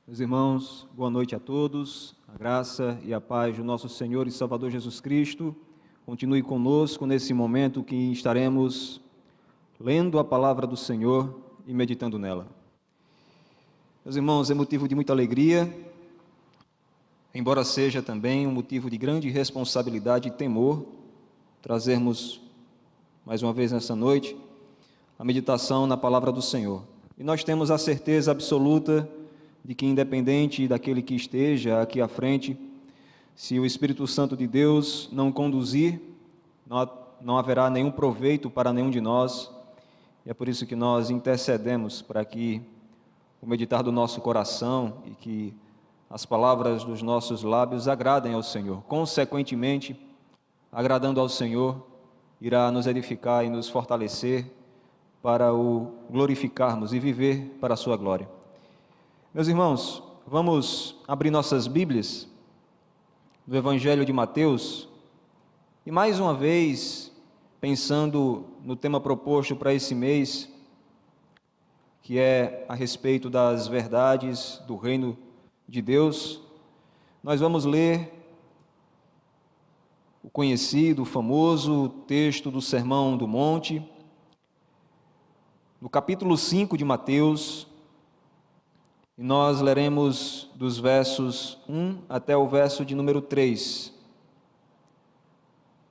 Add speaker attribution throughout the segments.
Speaker 1: Meus irmãos, boa noite a todos. A graça e a paz do nosso Senhor e Salvador Jesus Cristo continue conosco nesse momento que estaremos lendo a palavra do Senhor e meditando nela. Meus irmãos, é motivo de muita alegria, embora seja também um motivo de grande responsabilidade e temor, trazermos mais uma vez nessa noite a meditação na palavra do Senhor. E nós temos a certeza absoluta de que, independente daquele que esteja aqui à frente, se o Espírito Santo de Deus não conduzir, não haverá nenhum proveito para nenhum de nós, e é por isso que nós intercedemos para que o meditar do nosso coração e que as palavras dos nossos lábios agradem ao Senhor. Consequentemente, agradando ao Senhor, irá nos edificar e nos fortalecer para o glorificarmos e viver para a sua glória. Meus irmãos, vamos abrir nossas Bíblias do Evangelho de Mateus e mais uma vez, pensando no tema proposto para esse mês, que é a respeito das verdades do reino de Deus, nós vamos ler o conhecido, o famoso texto do Sermão do Monte, no capítulo 5 de Mateus, e nós leremos dos versos 1 até o verso de número 3.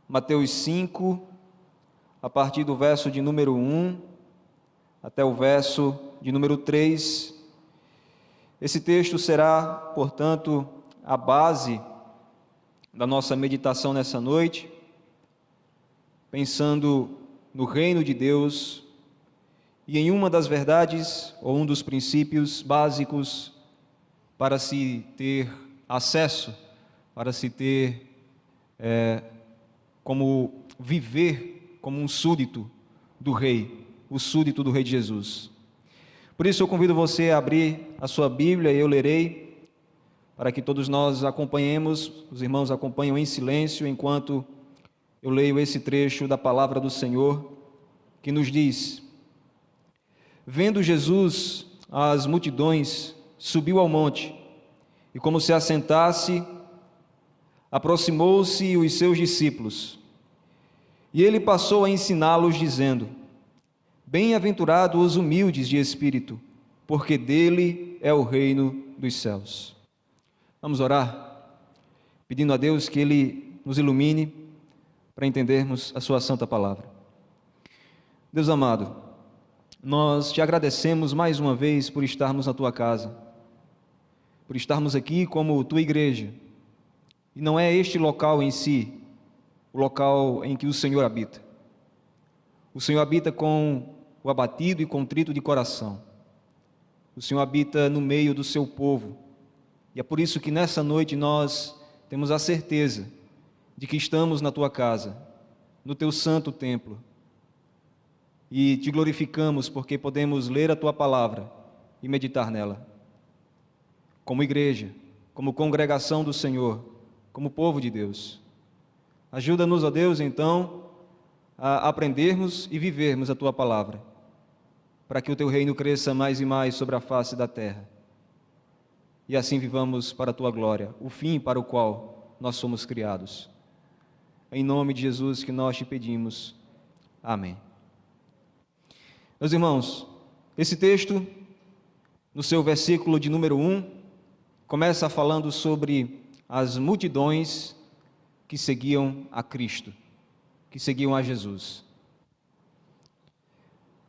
Speaker 1: Mateus 5, a partir do verso de número 1 até o verso de número 3. Esse texto será, portanto, a base da nossa meditação nessa noite, pensando no reino de Deus e em uma das verdades, ou um dos princípios básicos para se ter acesso, para se ter como viver como um súdito do Rei, o súdito do Rei de Jesus. Por isso eu convido você a abrir a sua Bíblia e eu lerei, para que todos nós acompanhemos, os irmãos acompanham em silêncio, enquanto eu leio esse trecho da palavra do Senhor, que nos diz: Vendo Jesus as multidões, subiu ao monte, e como se assentasse, aproximou-se os seus discípulos. E ele passou a ensiná-los, dizendo: Bem-aventurados os humildes de espírito, porque dele é o reino dos céus. Vamos orar, pedindo a Deus que Ele nos ilumine para entendermos a sua santa palavra. Deus amado, nós te agradecemos mais uma vez por estarmos na tua casa, por estarmos aqui como tua igreja. E não é este local em si, o local em que o Senhor habita. O Senhor habita com o abatido e contrito de coração. O Senhor habita no meio do seu povo. E é por isso que nessa noite nós temos a certeza de que estamos na tua casa, no teu santo templo. E te glorificamos porque podemos ler a tua palavra e meditar nela. Como igreja, como congregação do Senhor, como povo de Deus. Ajuda-nos, ó Deus, então, a aprendermos e vivermos a tua palavra, para que o teu reino cresça mais e mais sobre a face da terra. E assim vivamos para a tua glória, o fim para o qual nós somos criados. Em nome de Jesus que nós te pedimos. Amém. Meus irmãos, esse texto, no seu versículo de número 1, começa falando sobre as multidões que seguiam a Cristo, que seguiam a Jesus.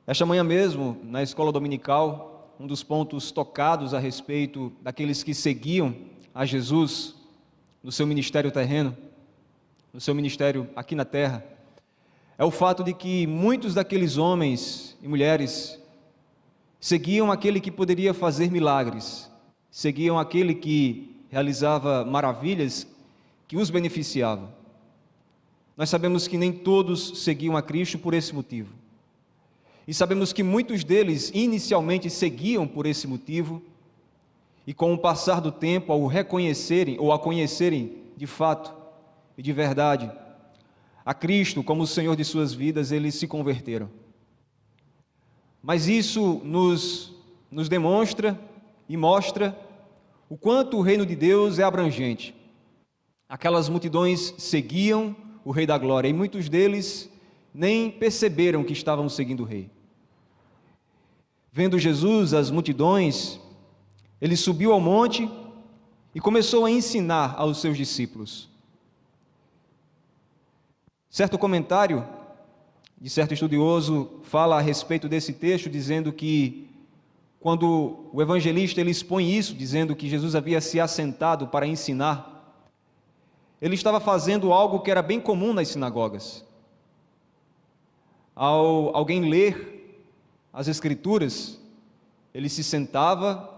Speaker 1: Esta manhã mesmo, na escola dominical, um dos pontos tocados a respeito daqueles que seguiam a Jesus no seu ministério terreno, no seu ministério aqui na terra, é o fato de que muitos daqueles homens e mulheres seguiam aquele que poderia fazer milagres, seguiam aquele que realizava maravilhas que os beneficiavam. Nós sabemos que nem todos seguiam a Cristo por esse motivo. E sabemos que muitos deles inicialmente seguiam por esse motivo, e com o passar do tempo, ao reconhecerem ou a conhecerem de fato e de verdade a Cristo como o Senhor de suas vidas, eles se converteram. Mas isso nos demonstra e mostra o quanto o reino de Deus é abrangente. Aquelas multidões seguiam o Rei da Glória e muitos deles nem perceberam que estavam seguindo o Rei. Vendo Jesus, as multidões, ele subiu ao monte e começou a ensinar aos seus discípulos. Certo comentário de certo estudioso fala a respeito desse texto, dizendo que quando o evangelista ele expõe isso, dizendo que Jesus havia se assentado para ensinar, ele estava fazendo algo que era bem comum nas sinagogas. Ao alguém ler as Escrituras, ele se sentava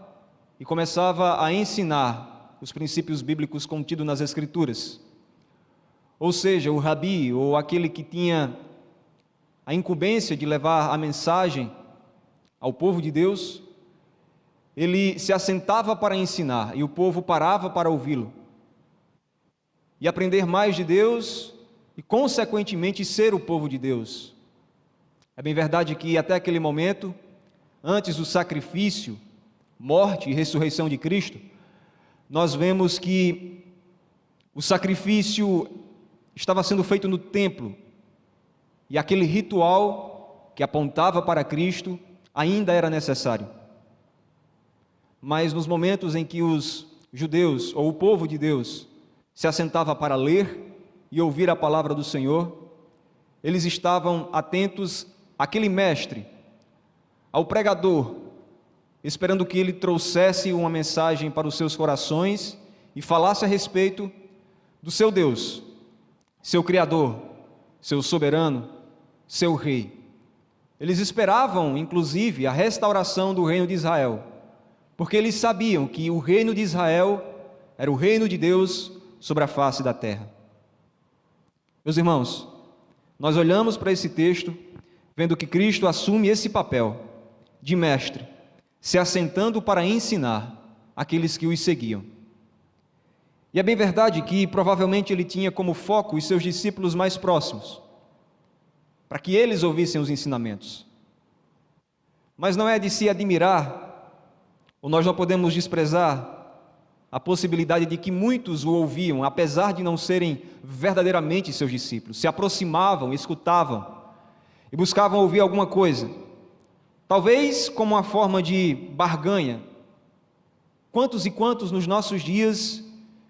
Speaker 1: e começava a ensinar os princípios bíblicos contidos nas Escrituras. Ou seja, o rabi, ou aquele que tinha a incumbência de levar a mensagem ao povo de Deus, ele se assentava para ensinar e o povo parava para ouvi-lo e aprender mais de Deus e, consequentemente, ser o povo de Deus. É bem verdade que até aquele momento, antes do sacrifício, morte e ressurreição de Cristo, nós vemos que o sacrifício estava sendo feito no templo e aquele ritual que apontava para Cristo ainda era necessário. Mas nos momentos em que os judeus, ou o povo de Deus, se assentava para ler e ouvir a palavra do Senhor, eles estavam atentos àquele mestre, ao pregador, esperando que ele trouxesse uma mensagem para os seus corações e falasse a respeito do seu Deus, seu Criador, seu soberano, seu Rei. Eles esperavam, inclusive, a restauração do reino de Israel, porque eles sabiam que o reino de Israel era o reino de Deus sobre a face da terra. Meus irmãos, nós olhamos para esse texto, vendo que Cristo assume esse papel de mestre, se assentando para ensinar aqueles que os seguiam. E é bem verdade que provavelmente ele tinha como foco os seus discípulos mais próximos, para que eles ouvissem os ensinamentos. Mas não é de se admirar, ou nós não podemos desprezar a possibilidade de que muitos o ouviam, apesar de não serem verdadeiramente seus discípulos, se aproximavam, escutavam e buscavam ouvir alguma coisa, talvez como uma forma de barganha. Quantos e quantos nos nossos dias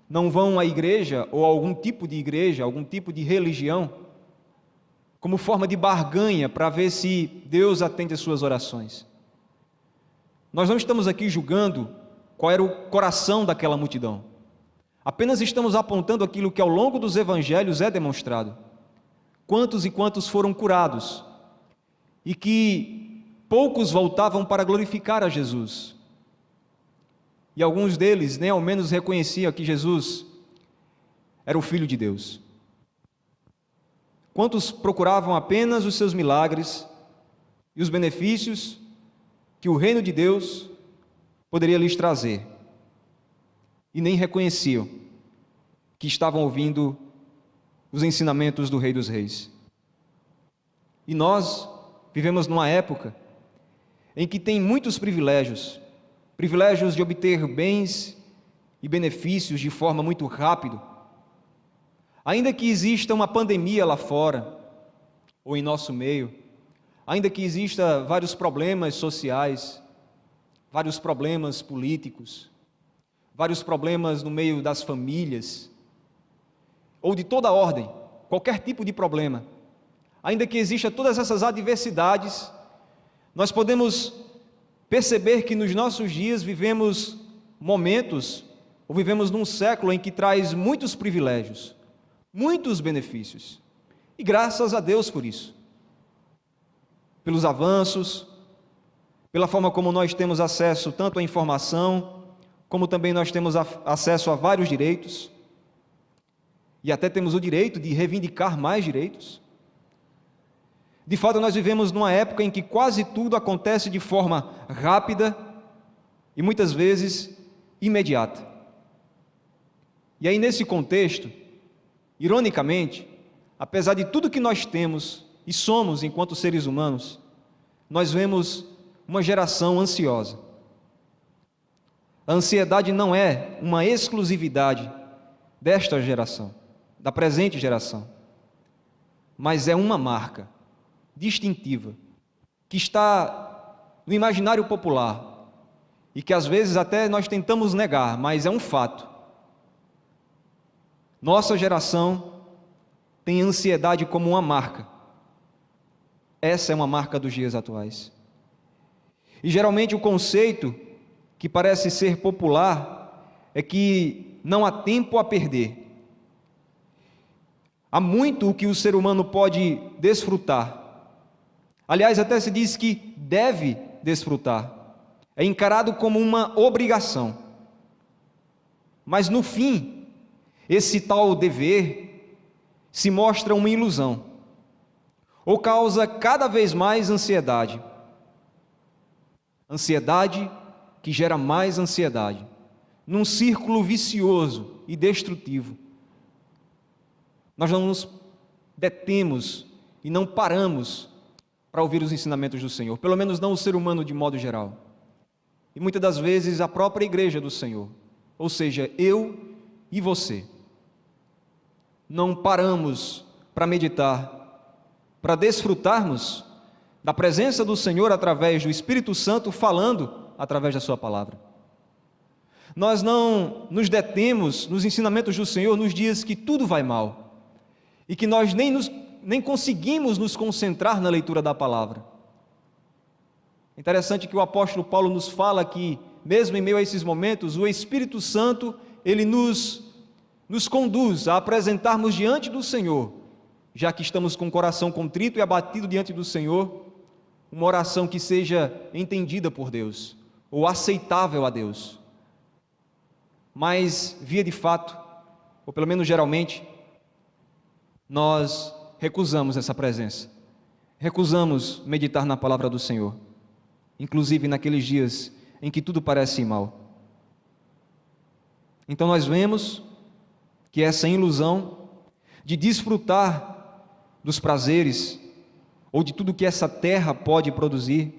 Speaker 1: não vão à igreja, ou a algum tipo de igreja, algum tipo de religião, como forma de barganha para ver se Deus atende às suas orações? Nós não estamos aqui julgando qual era o coração daquela multidão. Apenas estamos apontando aquilo que ao longo dos evangelhos é demonstrado. Quantos e quantos foram curados, e que poucos voltavam para glorificar a Jesus. E alguns deles nem ao menos reconheciam que Jesus era o Filho de Deus. Quantos procuravam apenas os seus milagres e os benefícios que o reino de Deus poderia lhes trazer, e nem reconheciam que estavam ouvindo os ensinamentos do Rei dos Reis. E nós vivemos numa época em que tem muitos privilégios de obter bens e benefícios de forma muito rápida. Ainda que exista uma pandemia lá fora, ou em nosso meio, ainda que exista vários problemas sociais, vários problemas políticos, vários problemas no meio das famílias, ou de toda ordem, qualquer tipo de problema, ainda que exista todas essas adversidades, nós podemos perceber que nos nossos dias vivemos momentos, ou vivemos num século em que traz muitos privilégios, muitos benefícios, e graças a Deus por isso, pelos avanços, pela forma como nós temos acesso tanto à informação, como também nós temos acesso a vários direitos, e até temos o direito de reivindicar mais direitos. De fato, nós vivemos numa época em que quase tudo acontece de forma rápida e muitas vezes imediata. E aí, nesse contexto, ironicamente, apesar de tudo que nós temos e somos enquanto seres humanos, nós vemos uma geração ansiosa. A ansiedade não é uma exclusividade desta geração, da presente geração, mas é uma marca distintiva que está no imaginário popular e que às vezes até nós tentamos negar, mas é um fato. Nossa geração tem ansiedade como uma marca. Essa é uma marca dos dias atuais. E geralmente o conceito que parece ser popular é que não há tempo a perder. Há muito o que o ser humano pode desfrutar. Aliás, até se diz que deve desfrutar. É encarado como uma obrigação. Mas no fim, esse tal dever se mostra uma ilusão, ou causa cada vez mais ansiedade. Ansiedade que gera mais ansiedade, num círculo vicioso e destrutivo. Nós não nos detemos e não paramos para ouvir os ensinamentos do Senhor, pelo menos não o ser humano de modo geral. E muitas das vezes a própria igreja do Senhor, ou seja, eu e você, não paramos para meditar, para desfrutarmos da presença do Senhor através do Espírito Santo falando através da sua palavra. Nós não nos detemos nos ensinamentos do Senhor nos dias que tudo vai mal e que nós nem conseguimos nos concentrar na leitura da palavra. Interessante que o apóstolo Paulo nos fala que, mesmo em meio a esses momentos, o Espírito Santo, ele nos conduz a apresentarmos diante do Senhor, já que estamos com o coração contrito e abatido diante do Senhor, uma oração que seja entendida por Deus, ou aceitável a Deus. Mas, via de fato, ou pelo menos geralmente, nós recusamos essa presença, recusamos meditar na palavra do Senhor, inclusive naqueles dias em que tudo parece mal. Então nós vemos que essa ilusão de desfrutar dos prazeres, ou de tudo que essa terra pode produzir,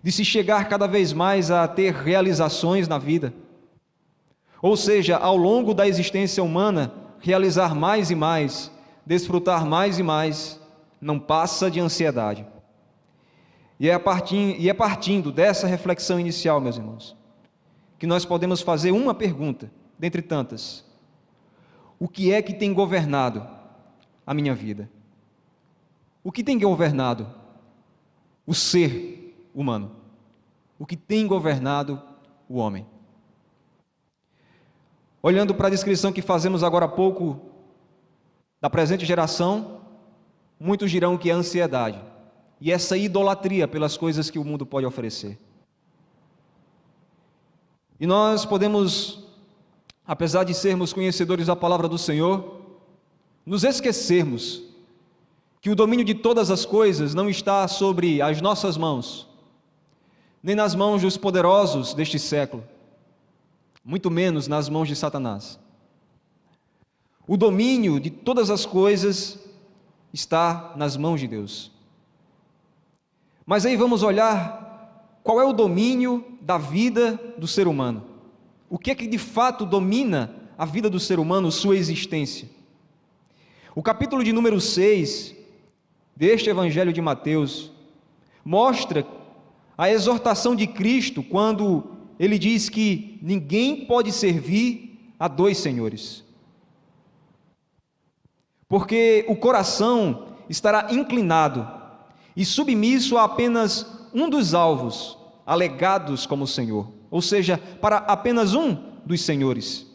Speaker 1: de se chegar cada vez mais a ter realizações na vida, ou seja, ao longo da existência humana, realizar mais e mais, desfrutar mais e mais, não passa de ansiedade. E é partindo dessa reflexão inicial, meus irmãos, que nós podemos fazer uma pergunta, dentre tantas: o que é que tem governado a minha vida? O que tem governado o ser humano? O que tem governado o homem? Olhando para a descrição que fazemos agora há pouco da presente geração, muitos dirão que é ansiedade e essa idolatria pelas coisas que o mundo pode oferecer. E nós podemos, apesar de sermos conhecedores da palavra do Senhor, nos esquecermos que o domínio de todas as coisas não está sobre as nossas mãos, nem nas mãos dos poderosos deste século, muito menos nas mãos de Satanás. O domínio de todas as coisas está nas mãos de Deus. Mas aí vamos olhar qual é o domínio da vida do ser humano. O que é que de fato domina a vida do ser humano, sua existência? O capítulo de número 6 deste Evangelho de Mateus mostra a exortação de Cristo quando ele diz que ninguém pode servir a dois senhores, porque o coração estará inclinado e submisso a apenas um dos alvos alegados como Senhor, ou seja, para apenas um dos senhores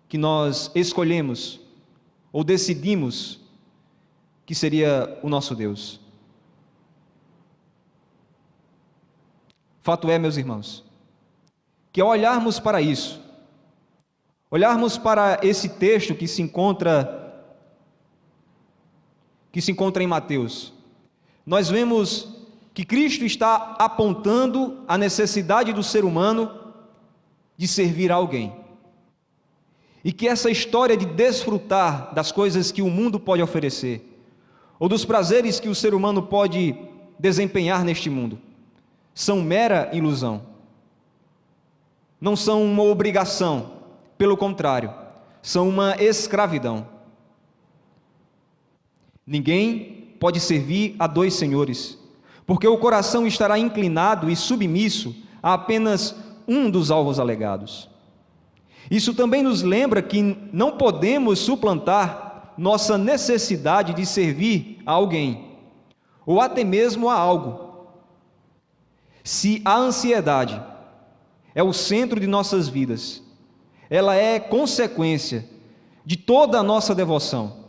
Speaker 1: que nós escolhemos ou decidimos que seria o nosso Deus. Fato é, meus irmãos, que ao olharmos para isso, olharmos para esse texto que se encontra em Mateus, nós vemos que Cristo está apontando a necessidade do ser humano de servir a alguém. E que essa história de desfrutar das coisas que o mundo pode oferecer, ou dos prazeres que o ser humano pode desempenhar neste mundo, são mera ilusão. não são uma obrigação, pelo contrário, são uma escravidão. Ninguém pode servir a dois senhores, porque o coração estará inclinado e submisso a apenas um dos alvos alegados. Isso também nos lembra que não podemos suplantar nossa necessidade de servir a alguém, ou até mesmo a algo. Se a ansiedade é o centro de nossas vidas, ela é consequência de toda a nossa devoção.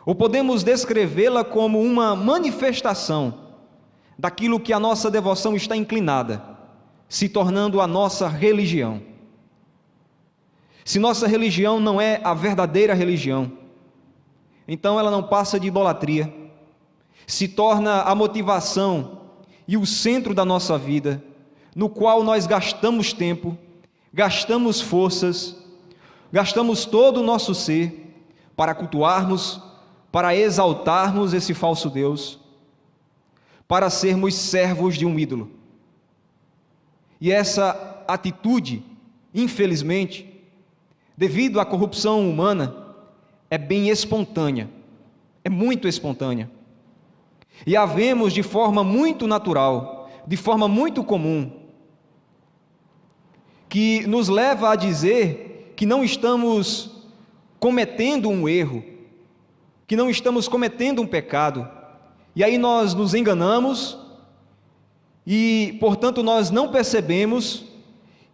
Speaker 1: Ou podemos descrevê-la como uma manifestação daquilo que a nossa devoção está inclinada, se tornando a nossa religião. Se nossa religião não é a verdadeira religião, então ela não passa de idolatria, se torna a motivação e o centro da nossa vida, no qual nós gastamos tempo, gastamos forças, gastamos todo o nosso ser para cultuarmos, para exaltarmos esse falso Deus, para sermos servos de um ídolo. E essa atitude, infelizmente, devido à corrupção humana, é bem espontânea, é muito espontânea. E a vemos de forma muito natural, de forma muito comum, que nos leva a dizer que não estamos cometendo um erro, que não estamos cometendo um pecado, e aí nós nos enganamos, e portanto nós não percebemos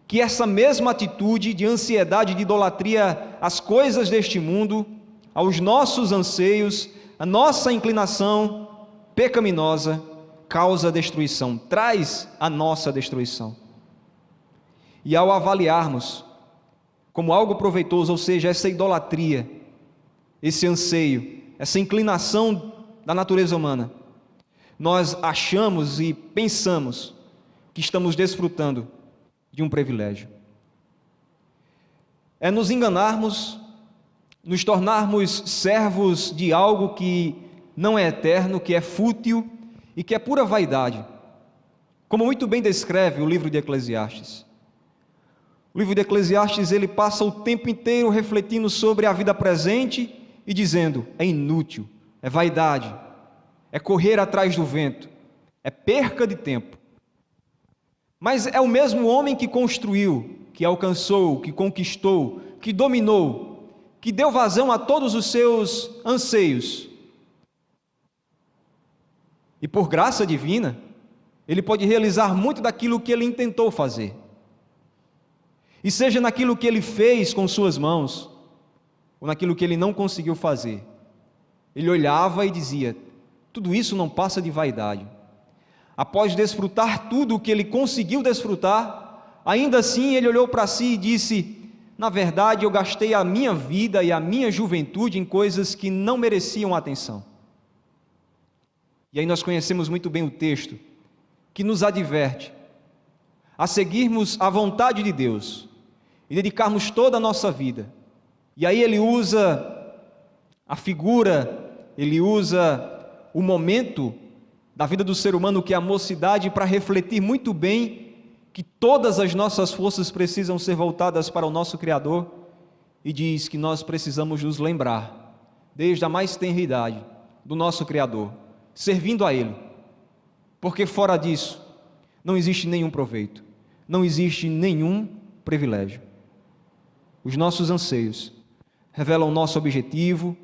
Speaker 1: que essa mesma atitude de ansiedade, de idolatria às coisas deste mundo, aos nossos anseios, a nossa inclinação pecaminosa, causa destruição, traz a nossa destruição. E ao avaliarmos como algo proveitoso, ou seja, essa idolatria, esse anseio, essa inclinação da natureza humana, nós achamos e pensamos que estamos desfrutando de um privilégio. É nos enganarmos, nos tornarmos servos de algo que não é eterno, que é fútil e que é pura vaidade, como muito bem descreve o livro de Eclesiastes. O livro de Eclesiastes, ele passa o tempo inteiro refletindo sobre a vida presente e dizendo: é inútil, é vaidade, é correr atrás do vento, é perca de tempo. Mas é o mesmo homem que construiu, que alcançou, que conquistou, que dominou, que deu vazão a todos os seus anseios. E por graça divina, ele pode realizar muito daquilo que ele intentou fazer. E seja naquilo que ele fez com suas mãos, ou naquilo que ele não conseguiu fazer, ele olhava e dizia: tudo isso não passa de vaidade. Após desfrutar tudo o que ele conseguiu desfrutar, ainda assim ele olhou para si e disse: na verdade eu gastei a minha vida e a minha juventude em coisas que não mereciam atenção. E aí nós conhecemos muito bem o texto, que nos adverte a seguirmos a vontade de Deus e dedicarmos toda a nossa vida. E aí ele usa a figura, ele usa o momento da vida do ser humano, que é a mocidade, para refletir muito bem que todas as nossas forças precisam ser voltadas para o nosso Criador, e diz que nós precisamos nos lembrar, desde a mais tenra idade, do nosso Criador, servindo a Ele, porque fora disso não existe nenhum proveito, não existe nenhum privilégio. Os nossos anseios revelam o nosso objetivo,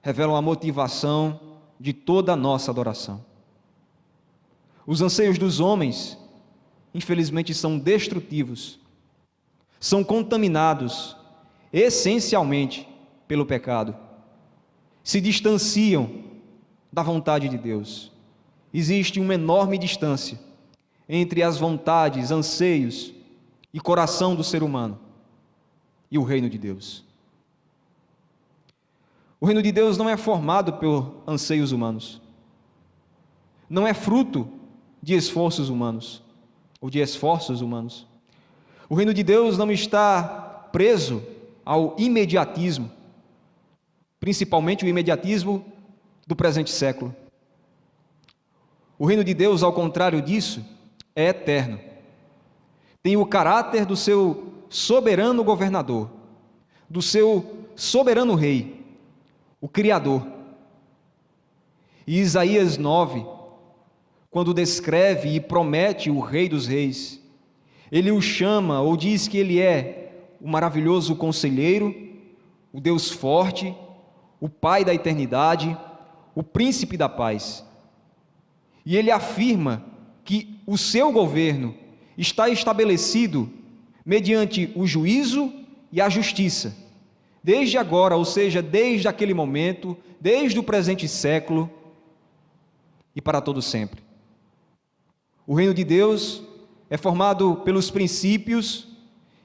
Speaker 1: revelam a motivação de toda a nossa adoração. Os anseios dos homens, infelizmente, são destrutivos, são contaminados essencialmente pelo pecado, se distanciam da vontade de Deus. Existe uma enorme distância entre as vontades, anseios e coração do ser humano e o reino de Deus. O reino de Deus não é formado por anseios humanos, não é fruto de esforços humanos, ou de esforços humanos. O reino de Deus não está preso ao imediatismo, principalmente o imediatismo do presente século. O reino de Deus, ao contrário disso, é eterno. tem o caráter do seu soberano governador, do seu soberano rei, o Criador. E Isaías 9, quando descreve e promete o Rei dos Reis, ele o chama ou diz que ele é o maravilhoso conselheiro, o Deus forte, o Pai da eternidade, o Príncipe da paz. E ele afirma que o seu governo está estabelecido mediante o juízo e a justiça, desde agora, ou seja, desde aquele momento, desde o presente século e para todo sempre. O reino de Deus é formado pelos princípios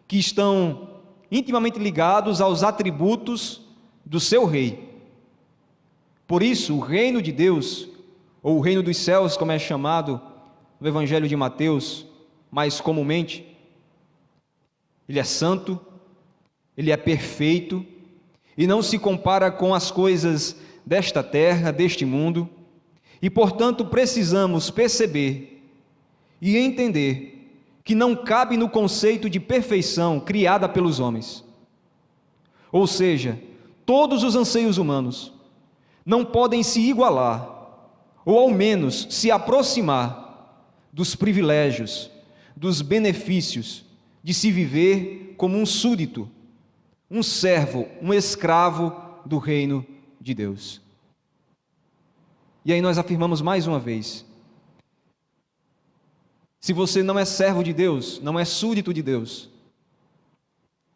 Speaker 1: que estão intimamente ligados aos atributos do seu rei. Por isso, o reino de Deus, ou o reino dos céus, como é chamado no Evangelho de Mateus, mais comumente, ele é santo, ele é perfeito, e não se compara com as coisas desta terra, deste mundo, e portanto precisamos perceber e entender que não cabe no conceito de perfeição criada pelos homens. Ou seja, todos os anseios humanos não podem se igualar, ou ao menos se aproximar dos privilégios, dos benefícios de se viver como um súdito, um servo, um escravo do reino de Deus. E aí nós afirmamos mais uma vez: se você não é servo de Deus, não é súdito de Deus,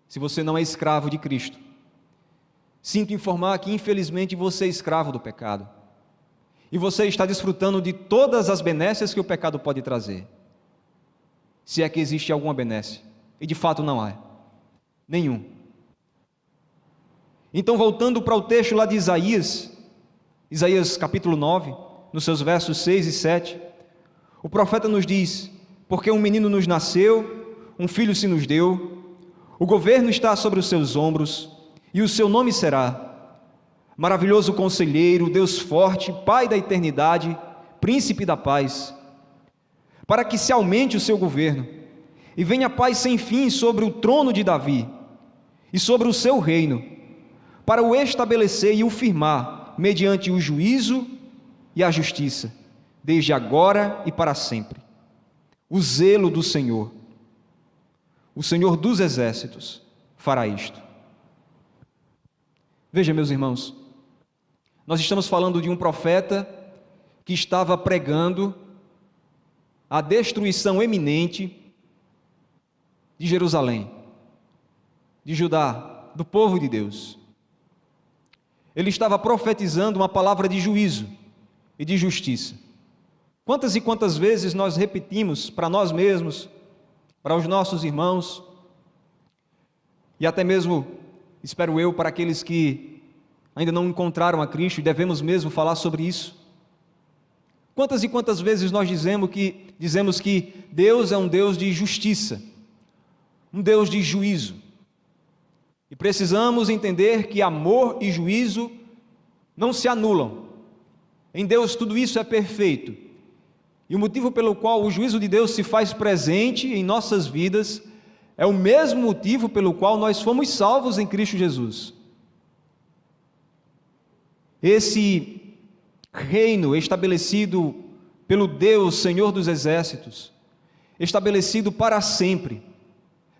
Speaker 1: se você não é escravo de Cristo, sinto informar que infelizmente você é escravo do pecado, e você está desfrutando de todas as benesses que o pecado pode trazer, se é que existe alguma benesse, e de fato não há, nenhum. Então, voltando para o texto lá de Isaías capítulo 9, nos seus versos 6 e 7, o profeta nos diz: porque um menino nos nasceu, um filho se nos deu, o governo está sobre os seus ombros, e o seu nome será Maravilhoso Conselheiro, Deus Forte, Pai da Eternidade, Príncipe da Paz, para que se aumente o seu governo, e venha paz sem fim sobre o trono de Davi, e sobre o seu reino, para o estabelecer e o firmar, mediante o juízo e a justiça, desde agora e para sempre. O zelo do Senhor, o Senhor dos exércitos, fará isto. Veja, meus irmãos, nós estamos falando de um profeta que estava pregando a destruição iminente de Jerusalém, de Judá, do povo de Deus. Ele estava profetizando uma palavra de juízo e de justiça. Quantas e quantas vezes nós repetimos para nós mesmos, para os nossos irmãos, e até mesmo, espero eu, para aqueles que ainda não encontraram a Cristo, e devemos mesmo falar sobre isso. Quantas e quantas vezes nós dizemos que Deus é um Deus de justiça, um Deus de juízo, e precisamos entender que amor e juízo não se anulam. Em Deus tudo isso é perfeito, e o motivo pelo qual o juízo de Deus se faz presente em nossas vidas é o mesmo motivo pelo qual nós fomos salvos em Cristo Jesus. Esse reino estabelecido pelo Deus, Senhor dos exércitos, estabelecido para sempre,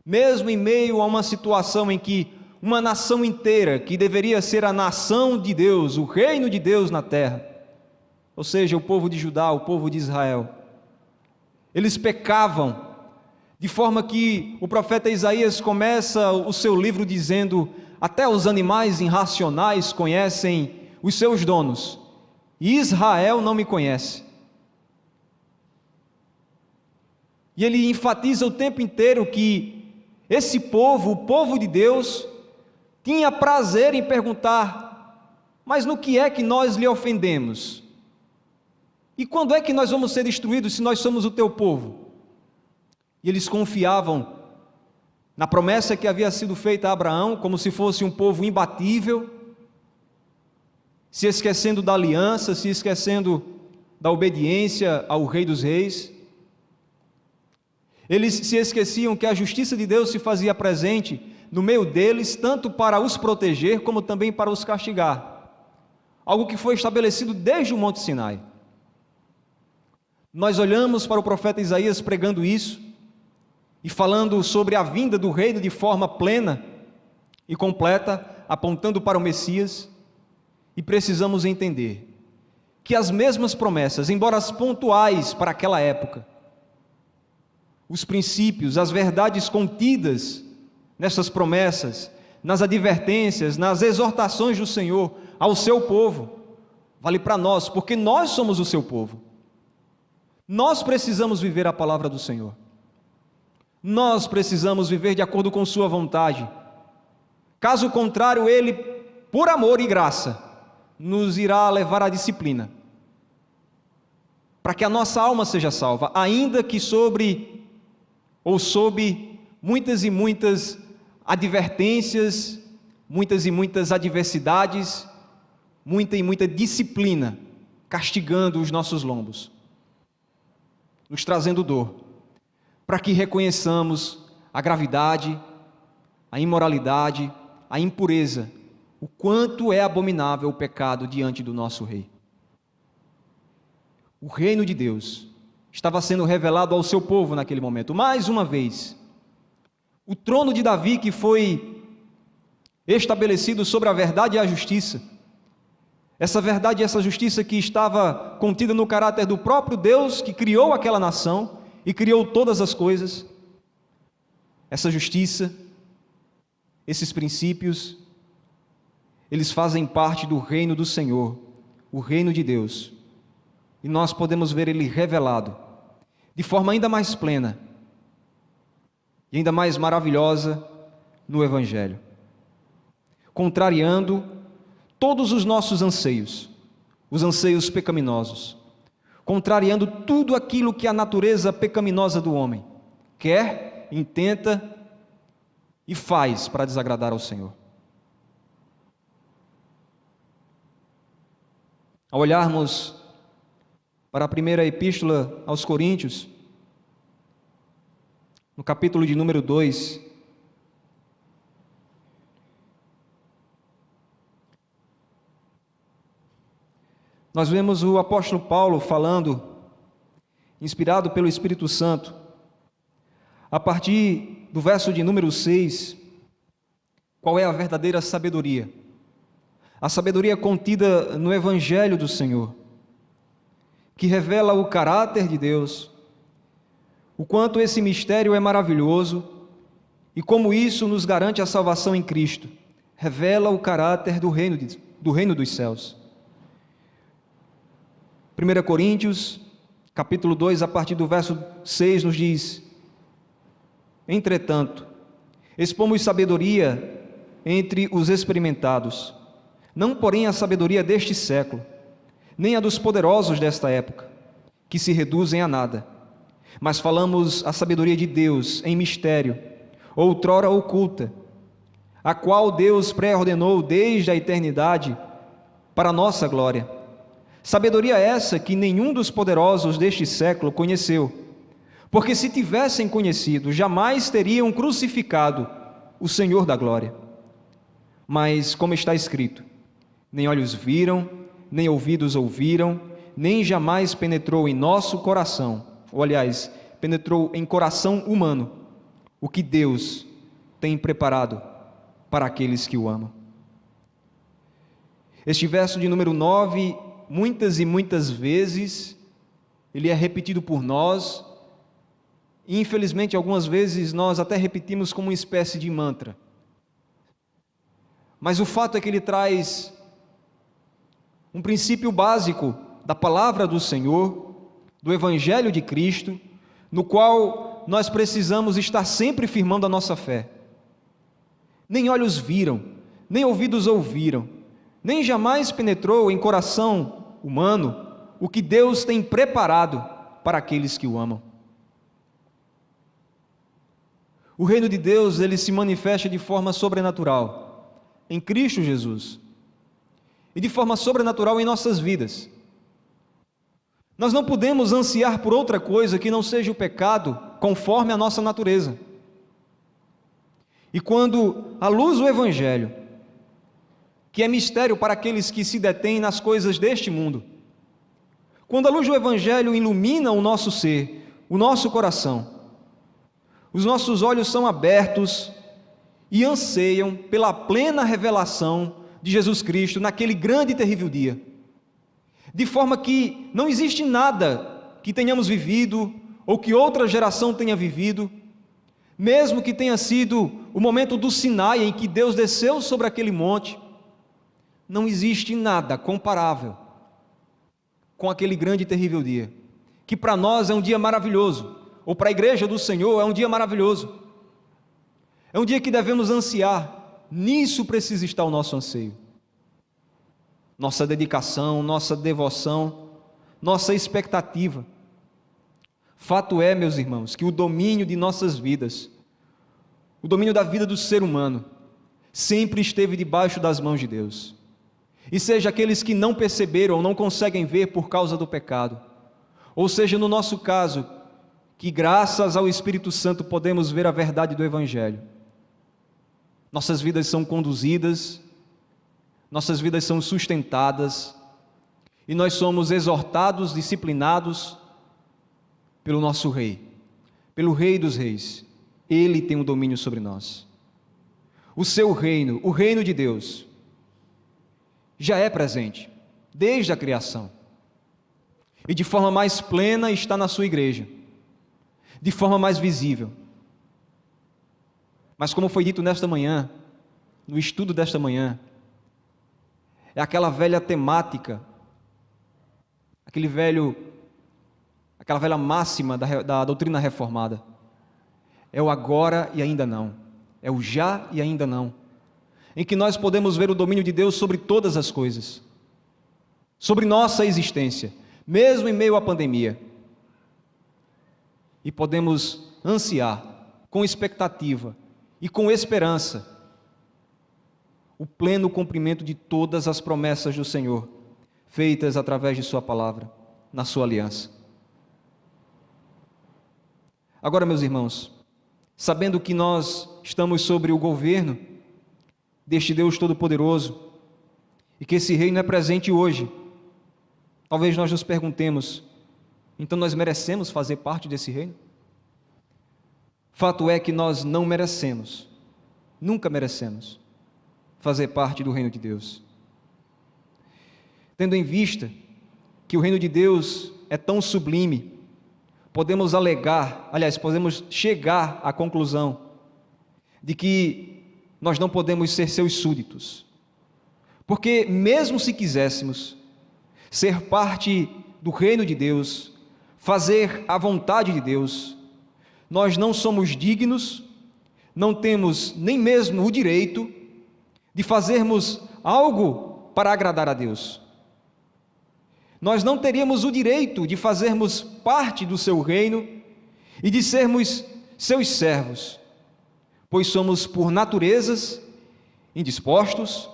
Speaker 1: mesmo em meio a uma situação em que uma nação inteira, que deveria ser a nação de Deus, o reino de Deus na terra, ou seja, o povo de Judá, o povo de Israel, eles pecavam, de forma que o profeta Isaías começa o seu livro dizendo: até os animais irracionais conhecem os seus donos, e Israel não me conhece. E ele enfatiza o tempo inteiro que esse povo, o povo de Deus, tinha prazer em perguntar: mas no que é que nós lhe ofendemos? E quando é que nós vamos ser destruídos se nós somos o teu povo? E eles confiavam na promessa que havia sido feita a Abraão, como se fosse um povo imbatível, se esquecendo da aliança, se esquecendo da obediência ao Rei dos Reis. Eles se esqueciam que a justiça de Deus se fazia presente no meio deles, tanto para os proteger, como também para os castigar. Algo que foi estabelecido desde o Monte Sinai. Nós olhamos para o profeta Isaías pregando isso, e falando sobre a vinda do reino de forma plena e completa, apontando para o Messias, e precisamos entender que as mesmas promessas, embora as pontuais para aquela época, os princípios, as verdades contidas nessas promessas, nas advertências, nas exortações do Senhor ao seu povo, vale para nós, porque nós somos o seu povo. Nós precisamos viver a palavra do Senhor. Nós precisamos viver de acordo com sua vontade. Caso contrário, Ele, por amor e graça, nos irá levar à disciplina, para que a nossa alma seja salva, ainda que sob muitas e muitas advertências, muitas e muitas adversidades, muita e muita disciplina, castigando os nossos lombos, nos trazendo dor, para que reconheçamos a gravidade, a imoralidade, a impureza, o quanto é abominável o pecado diante do nosso Rei. O reino de Deus estava sendo revelado ao seu povo naquele momento. Mais uma vez, o trono de Davi, que foi estabelecido sobre a verdade e a justiça, essa verdade e essa justiça que estava contida no caráter do próprio Deus que criou aquela nação e criou todas as coisas, essa justiça, esses princípios, eles fazem parte do reino do Senhor, o reino de Deus, e nós podemos ver ele revelado de forma ainda mais plena e ainda mais maravilhosa no Evangelho, contrariando todos os nossos anseios, os anseios pecaminosos, contrariando tudo aquilo que a natureza pecaminosa do homem quer, intenta e faz para desagradar ao Senhor. Ao olharmos para a primeira epístola aos Coríntios, no capítulo de número 2, nós vemos o apóstolo Paulo falando, inspirado pelo Espírito Santo, a partir do verso de número 6, qual é a verdadeira sabedoria? A sabedoria contida no Evangelho do Senhor, que revela o caráter de Deus, o quanto esse mistério é maravilhoso e como isso nos garante a salvação em Cristo, revela o caráter do reino dos céus. 1 Coríntios, capítulo 2, a partir do verso 6, nos diz: entretanto, expomos sabedoria entre os experimentados, não porém a sabedoria deste século, nem a dos poderosos desta época, que se reduzem a nada, mas falamos a sabedoria de Deus em mistério, outrora oculta, a qual Deus pré-ordenou desde a eternidade para a nossa glória. Sabedoria essa que nenhum dos poderosos deste século conheceu, porque se tivessem conhecido, jamais teriam crucificado o Senhor da glória. Mas, como está escrito, nem olhos viram, nem ouvidos ouviram, nem jamais penetrou em nosso coração, ou aliás, penetrou em coração humano, o que Deus tem preparado para aqueles que o amam. Este verso de número 9, muitas e muitas vezes, ele é repetido por nós, e infelizmente algumas vezes nós até repetimos como uma espécie de mantra. Mas o fato é que ele traz um princípio básico da palavra do Senhor, do Evangelho de Cristo, no qual nós precisamos estar sempre firmando a nossa fé. Nem olhos viram, nem ouvidos ouviram, nem jamais penetrou em coração humano o que Deus tem preparado para aqueles que o amam. O reino de Deus, ele se manifesta de forma sobrenatural em Cristo Jesus e de forma sobrenatural em nossas vidas. Nós não podemos ansiar por outra coisa que não seja o pecado conforme a nossa natureza. E quando à luz do Evangelho, que é mistério para aqueles que se detêm nas coisas deste mundo, quando a luz do Evangelho ilumina o nosso ser, o nosso coração, os nossos olhos são abertos e anseiam pela plena revelação de Jesus Cristo naquele grande e terrível dia, de forma que não existe nada que tenhamos vivido ou que outra geração tenha vivido, mesmo que tenha sido o momento do Sinai em que Deus desceu sobre aquele monte, não existe nada comparável com aquele grande e terrível dia, que para nós é um dia maravilhoso, ou para a igreja do Senhor é um dia maravilhoso, é um dia que devemos ansiar. Nisso precisa estar o nosso anseio, nossa dedicação, nossa devoção, nossa expectativa. Fato é, meus irmãos, que o domínio de nossas vidas, o domínio da vida do ser humano, sempre esteve debaixo das mãos de Deus. E seja aqueles que não perceberam ou não conseguem ver por causa do pecado, ou seja, no nosso caso, que graças ao Espírito Santo podemos ver a verdade do Evangelho. Nossas vidas são conduzidas, nossas vidas são sustentadas, e nós somos exortados, disciplinados pelo nosso Rei, pelo Rei dos Reis. Ele tem o domínio sobre nós. O seu reino, o reino de Deus, já é presente, desde a criação. E de forma mais plena está na sua igreja, de forma mais visível. Mas como foi dito nesta manhã, no estudo desta manhã, é aquela velha temática, aquela velha máxima da doutrina reformada. É o agora e ainda não, é o já e ainda não, em que nós podemos ver o domínio de Deus sobre todas as coisas, sobre nossa existência, mesmo em meio à pandemia, e podemos ansiar com expectativa e com esperança o pleno cumprimento de todas as promessas do Senhor, feitas através de sua palavra, na sua aliança. Agora, meus irmãos, sabendo que nós estamos sobre o governo deste Deus Todo-Poderoso, e que esse reino é presente hoje, talvez nós nos perguntemos, então nós merecemos fazer parte desse reino? Fato é que nós não merecemos, nunca merecemos, fazer parte do reino de Deus. Tendo em vista que o reino de Deus é tão sublime, podemos chegar à conclusão de que nós não podemos ser seus súditos, porque mesmo se quiséssemos ser parte do reino de Deus, fazer a vontade de Deus, nós não somos dignos, não temos nem mesmo o direito de fazermos algo para agradar a Deus. Nós não teríamos o direito de fazermos parte do seu reino e de sermos seus servos, pois somos por naturezas indispostos,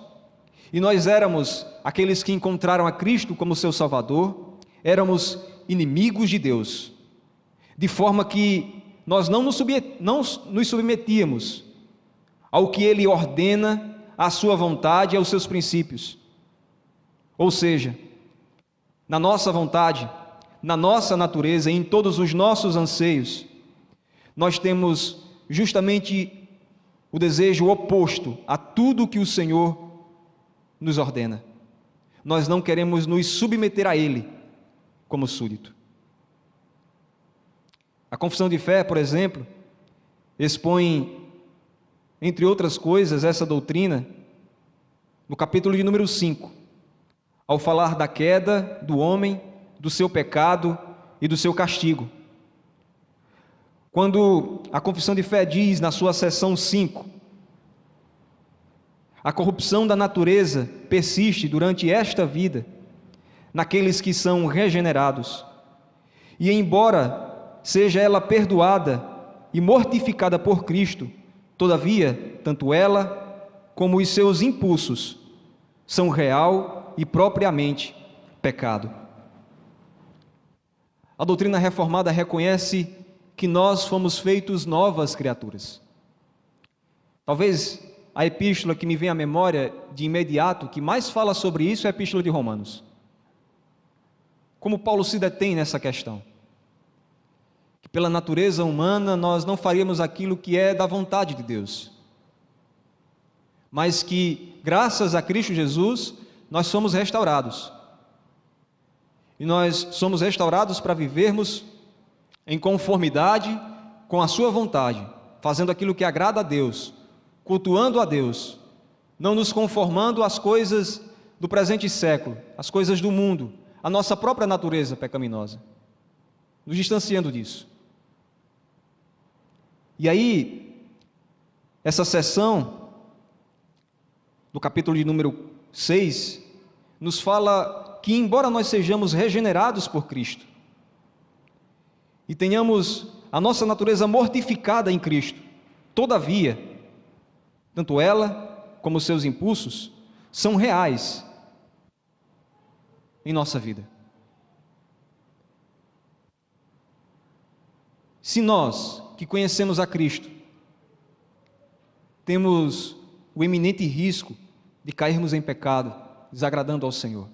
Speaker 1: e nós éramos aqueles que encontraram a Cristo como seu Salvador, éramos inimigos de Deus, de forma que nós não nos submetíamos ao que Ele ordena, à sua vontade e aos seus princípios. Ou seja, na nossa vontade, na nossa natureza e em todos os nossos anseios, nós temos justamente o desejo oposto a tudo que o Senhor nos ordena. Nós não queremos nos submeter a Ele como súdito. A confissão de fé, por exemplo, expõe, entre outras coisas, essa doutrina no capítulo de número 5, ao falar da queda do homem, do seu pecado e do seu castigo. Quando a confissão de fé diz na sua seção 5, a corrupção da natureza persiste durante esta vida naqueles que são regenerados, e embora seja ela perdoada e mortificada por Cristo, todavia, tanto ela como os seus impulsos são real e propriamente pecado. A doutrina reformada reconhece que nós fomos feitos novas criaturas. Talvez a epístola que me vem à memória de imediato, que mais fala sobre isso, é a epístola de Romanos. Como Paulo se detém nessa questão. Que pela natureza humana nós não faríamos aquilo que é da vontade de Deus. Mas que, graças a Cristo Jesus, nós somos restaurados. E nós somos restaurados para vivermos em conformidade com a sua vontade, fazendo aquilo que agrada a Deus, cultuando a Deus, não nos conformando às coisas do presente século, às coisas do mundo, à nossa própria natureza pecaminosa, nos distanciando disso. E aí, essa seção, do capítulo de número 6, nos fala que, embora nós sejamos regenerados por Cristo, e tenhamos a nossa natureza mortificada em Cristo, todavia, tanto ela como seus impulsos são reais em nossa vida. Se nós, que conhecemos a Cristo, temos o eminente risco de cairmos em pecado, desagradando ao Senhor,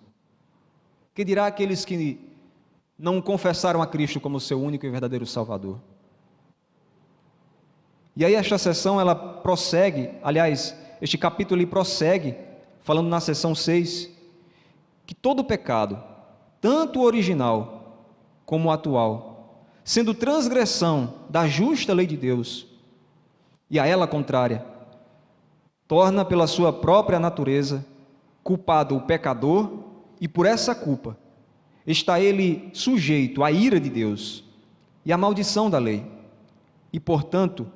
Speaker 1: que dirá aqueles que não confessaram a Cristo como seu único e verdadeiro Salvador? E aí esta sessão, ela prossegue, aliás, este capítulo ele prossegue, falando na sessão 6, que todo pecado, tanto o original como o atual, sendo transgressão da justa lei de Deus, e a ela contrária, torna pela sua própria natureza culpado o pecador, e por essa culpa está ele sujeito à ira de Deus e à maldição da lei, e portanto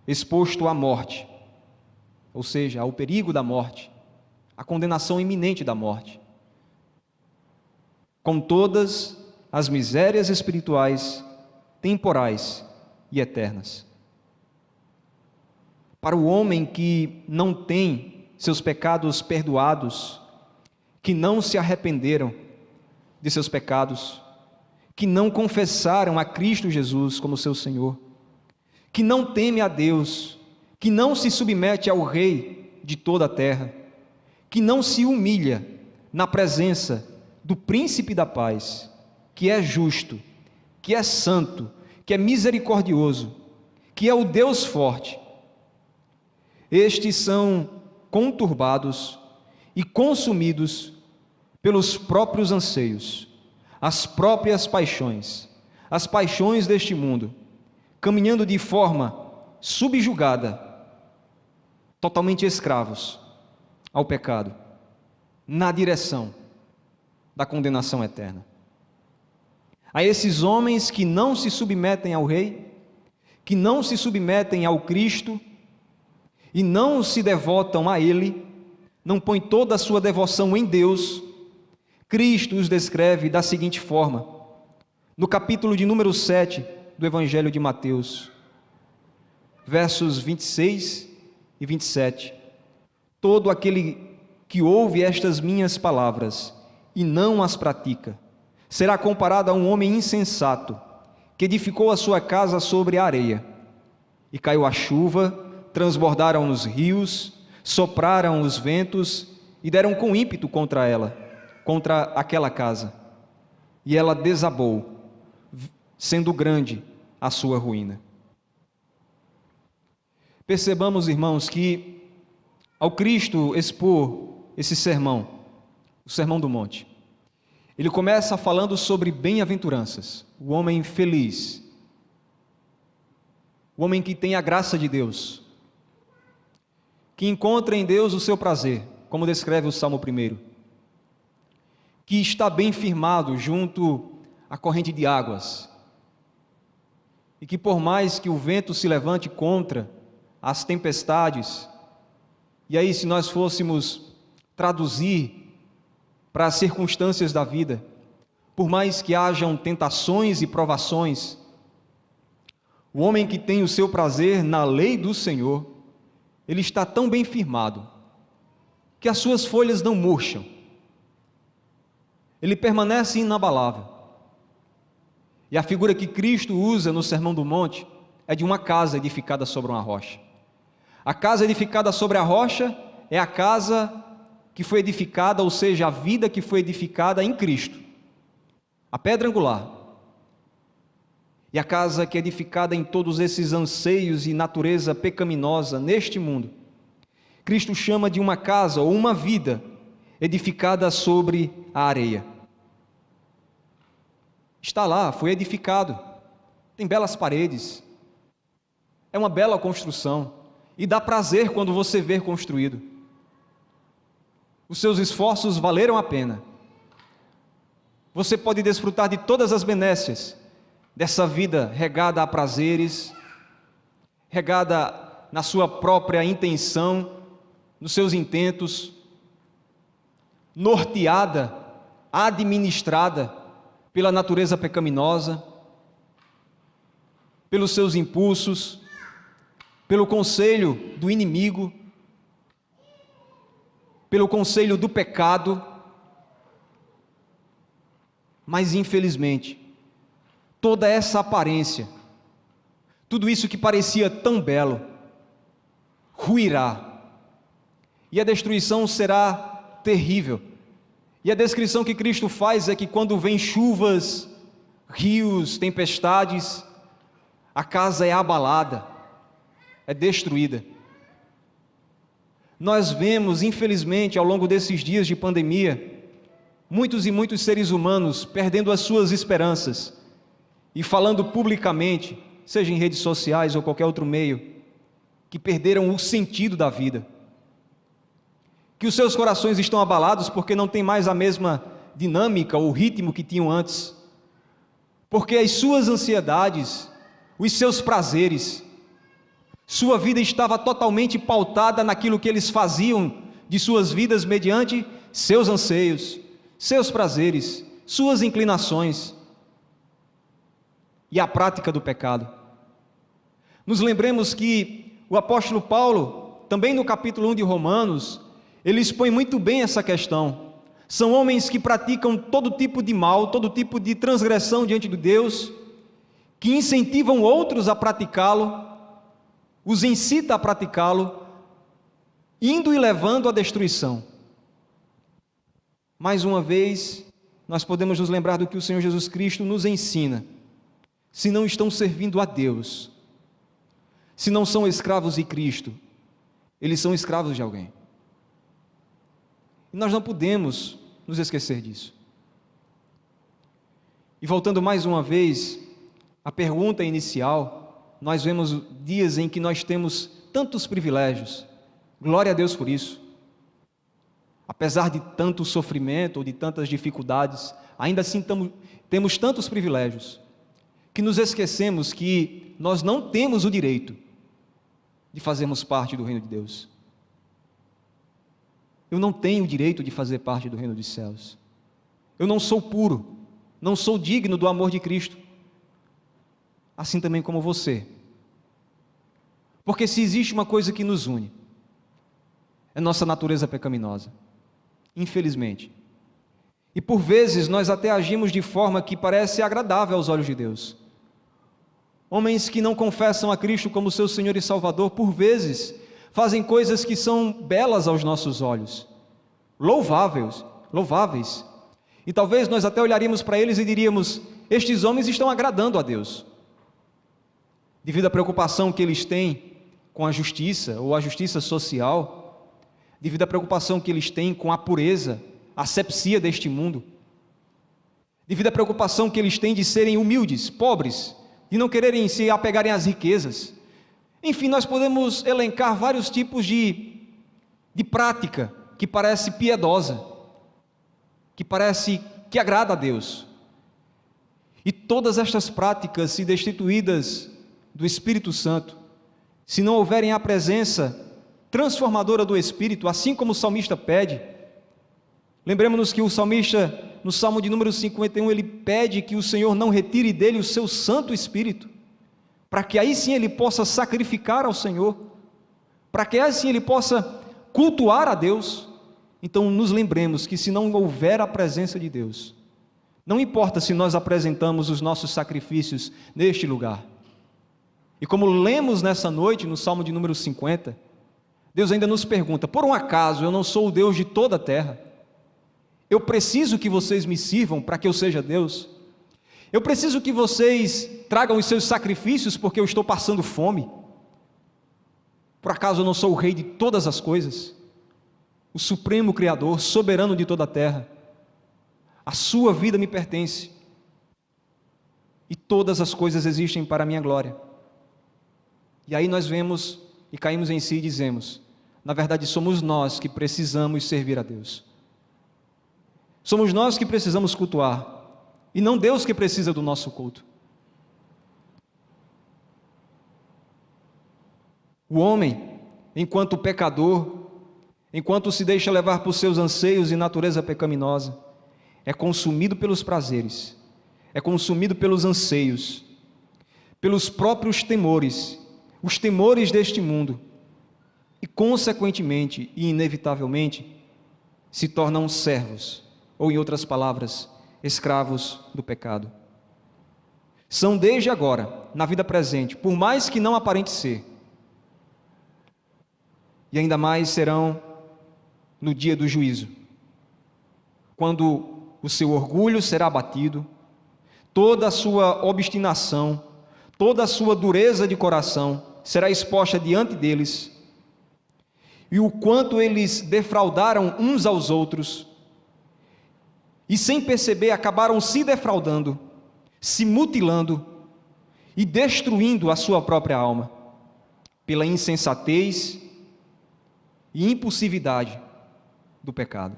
Speaker 1: exposto à morte, ou seja, ao perigo da morte, à condenação iminente da morte, com todas as misérias espirituais, temporais e eternas. Para o homem que não tem seus pecados perdoados, que não se arrependeram de seus pecados, que não confessaram a Cristo Jesus como seu Senhor, que não teme a Deus, que não se submete ao Rei de toda a terra, que não se humilha na presença do Príncipe da Paz, que é justo, que é santo, que é misericordioso, que é o Deus forte. Estes são conturbados e consumidos pelos próprios anseios, as próprias paixões, as paixões deste mundo, caminhando de forma subjugada, totalmente escravos ao pecado, na direção da condenação eterna. A esses homens que não se submetem ao Rei, que não se submetem ao Cristo e não se devotam a Ele, não põem toda a sua devoção em Deus, Cristo os descreve da seguinte forma, no capítulo de número 7 do Evangelho de Mateus, versos 26 e 27. Todo aquele que ouve estas minhas palavras e não as pratica, será comparado a um homem insensato, que edificou a sua casa sobre a areia. E caiu a chuva, transbordaram os rios, sopraram os ventos e deram com ímpeto contra ela, contra aquela casa. E ela desabou, sendo grande a sua ruína. Percebamos, irmãos, que ao Cristo expor esse sermão, o Sermão do Monte, ele começa falando sobre bem-aventuranças, o homem feliz, o homem que tem a graça de Deus, que encontra em Deus o seu prazer, como descreve o Salmo 1, que está bem firmado junto à corrente de águas, e que por mais que o vento se levante contra as tempestades, e aí se nós fôssemos traduzir para as circunstâncias da vida, por mais que hajam tentações e provações, o homem que tem o seu prazer na lei do Senhor, ele está tão bem firmado, que as suas folhas não murcham, ele permanece inabalável, E a figura que Cristo usa no Sermão do Monte é de uma casa edificada sobre uma rocha. A casa edificada sobre a rocha é a casa que foi edificada, ou seja, a vida que foi edificada em Cristo, a pedra angular. E a casa que é edificada em todos esses anseios e natureza pecaminosa neste mundo, Cristo chama de uma casa ou uma vida edificada sobre a areia. Está lá, foi edificado, tem belas paredes, é uma bela construção, e dá prazer quando você vê construído. Os seus esforços valeram a pena. Você pode desfrutar de todas as benécias dessa vida regada a prazeres, regada na sua própria intenção, nos seus intentos, norteada, administrada pela natureza pecaminosa, pelos seus impulsos, pelo conselho do inimigo, pelo conselho do pecado. Mas infelizmente, toda essa aparência, tudo isso que parecia tão belo, ruirá, e a destruição será terrível. E a descrição que Cristo faz é que quando vem chuvas, rios, tempestades, a casa é abalada, é destruída. Nós vemos, infelizmente, ao longo desses dias de pandemia, muitos e muitos seres humanos perdendo as suas esperanças e falando publicamente, seja em redes sociais ou qualquer outro meio, que perderam o sentido da vida, que os seus corações estão abalados porque não tem mais a mesma dinâmica ou ritmo que tinham antes, porque as suas ansiedades, os seus prazeres, sua vida estava totalmente pautada naquilo que eles faziam de suas vidas mediante seus anseios, seus prazeres, suas inclinações e a prática do pecado. Nos lembremos que o apóstolo Paulo, também no capítulo 1 de Romanos, ele expõe muito bem essa questão. São homens que praticam todo tipo de mal, todo tipo de transgressão diante de Deus, que incentivam outros a praticá-lo, os incita a praticá-lo, indo e levando à destruição. Mais uma vez, nós podemos nos lembrar do que o Senhor Jesus Cristo nos ensina. Se não estão servindo a Deus, se não são escravos de Cristo, eles são escravos de alguém. E nós não podemos nos esquecer disso. E voltando mais uma vez à pergunta inicial, nós vemos dias em que nós temos tantos privilégios, glória a Deus por isso. Apesar de tanto sofrimento ou de tantas dificuldades, ainda assim temos tantos privilégios, que nos esquecemos que nós não temos o direito de fazermos parte do reino de Deus. Eu não tenho o direito de fazer parte do reino dos céus. Eu não sou puro, não sou digno do amor de Cristo, assim também como você. Porque se existe uma coisa que nos une, é nossa natureza pecaminosa, infelizmente. E por vezes nós até agimos de forma que parece agradável aos olhos de Deus. Homens que não confessam a Cristo como seu Senhor e Salvador, por vezes, fazem coisas que são belas aos nossos olhos, louváveis. E talvez nós até olharíamos para eles e diríamos: estes homens estão agradando a Deus, devido à preocupação que eles têm com a justiça, ou a justiça social, devido à preocupação que eles têm com a pureza, a asepsia deste mundo, devido à preocupação que eles têm de serem humildes, pobres, de não quererem se apegarem às riquezas. Enfim, nós podemos elencar vários tipos de prática que parece piedosa, que parece que agrada a Deus. E todas estas práticas, se destituídas do Espírito Santo, se não houverem a presença transformadora do Espírito, assim como o salmista pede, lembremos-nos que o salmista, no Salmo de número 51, ele pede que o Senhor não retire dele o seu Santo Espírito, para que aí sim ele possa sacrificar ao Senhor, para que aí sim ele possa cultuar a Deus. Então nos lembremos que se não houver a presença de Deus, Não importa se nós apresentamos os nossos sacrifícios neste lugar. E como lemos nessa noite no Salmo de número 50, Deus ainda nos pergunta: por um acaso eu não sou o Deus de toda a terra? Eu preciso que vocês me sirvam para que eu seja Deus? Eu preciso que vocês tragam os seus sacrifícios porque eu estou passando fome? Por acaso eu não sou o Rei de todas as coisas? O Supremo Criador, soberano de toda a terra? A sua vida me pertence. E todas as coisas existem para a minha glória. E aí nós vemos e caímos em si e dizemos: na verdade somos nós que precisamos servir a Deus. Somos nós que precisamos cultuar, e não Deus que precisa do nosso culto. O homem, enquanto pecador, enquanto se deixa levar por seus anseios e natureza pecaminosa, é consumido pelos prazeres, é consumido pelos anseios, pelos próprios temores, os temores deste mundo, e consequentemente e inevitavelmente se tornam servos, ou em outras palavras, escravos do pecado. São desde agora, na vida presente, por mais que não aparente ser, e ainda mais serão no dia do juízo, quando o seu orgulho será abatido, toda a sua obstinação, toda a sua dureza de coração será exposta diante deles, e o quanto eles defraudaram uns aos outros, e sem perceber acabaram se defraudando, se mutilando e destruindo a sua própria alma, pela insensatez e impulsividade do pecado.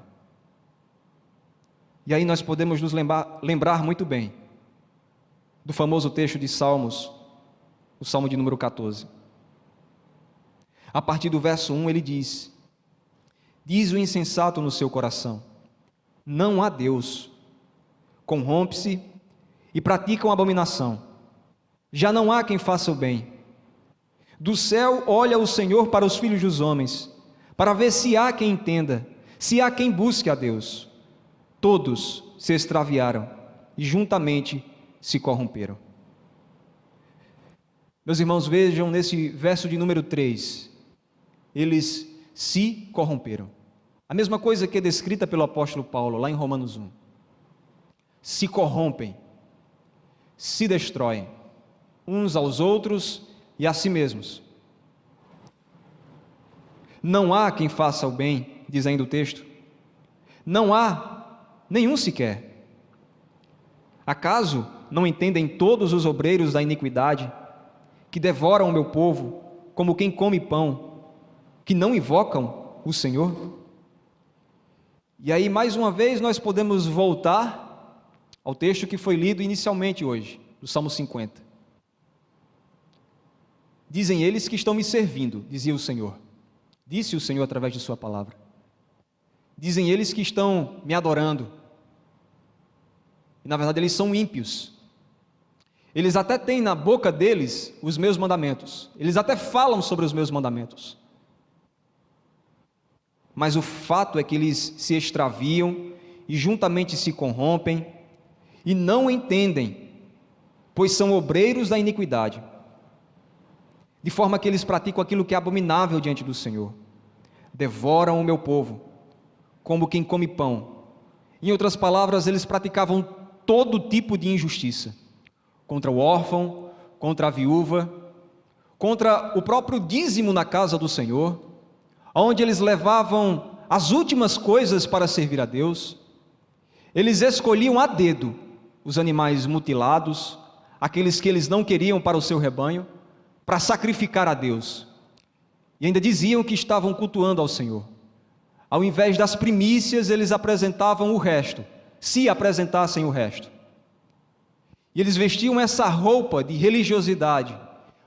Speaker 1: E aí nós podemos nos lembrar muito bem do famoso texto de Salmos, o Salmo de número 14. A partir do verso 1 ele diz: diz o insensato no seu coração: não há Deus. Corrompe-se e praticam abominação. Já não há quem faça o bem. Do céu olha o Senhor para os filhos dos homens, para ver se há quem entenda, se há quem busque a Deus. Todos se extraviaram e juntamente se corromperam. Meus irmãos, vejam nesse verso de número 3, eles se corromperam. A mesma coisa que é descrita pelo apóstolo Paulo, lá em Romanos 1. Se corrompem, se destroem, uns aos outros e a si mesmos. Não há quem faça o bem, diz ainda o texto. Não há nenhum sequer. Acaso não entendem todos os obreiros da iniquidade, que devoram o meu povo, como quem come pão, que não invocam o Senhor? E aí, mais uma vez, nós podemos voltar ao texto que foi lido inicialmente hoje, do Salmo 50. Dizem eles que estão me servindo, dizia o Senhor. Disse o Senhor através de sua palavra. Dizem eles que estão me adorando. E na verdade eles são ímpios. Eles até têm na boca deles os meus mandamentos. Eles até falam sobre os meus mandamentos. Mas o fato é que eles se extraviam e juntamente se corrompem e não entendem, pois são obreiros da iniquidade, de forma que eles praticam aquilo que é abominável diante do Senhor. Devoram o meu povo, como quem come pão. Em outras palavras, eles praticavam todo tipo de injustiça, contra o órfão, contra a viúva, contra o próprio dízimo na casa do Senhor, onde eles levavam as últimas coisas para servir a Deus. Eles escolhiam a dedo os animais mutilados, aqueles que eles não queriam para o seu rebanho, para sacrificar a Deus. E ainda diziam que estavam cultuando ao Senhor. Ao invés das primícias, eles apresentavam o resto, se apresentassem o resto. E eles vestiam essa roupa de religiosidade,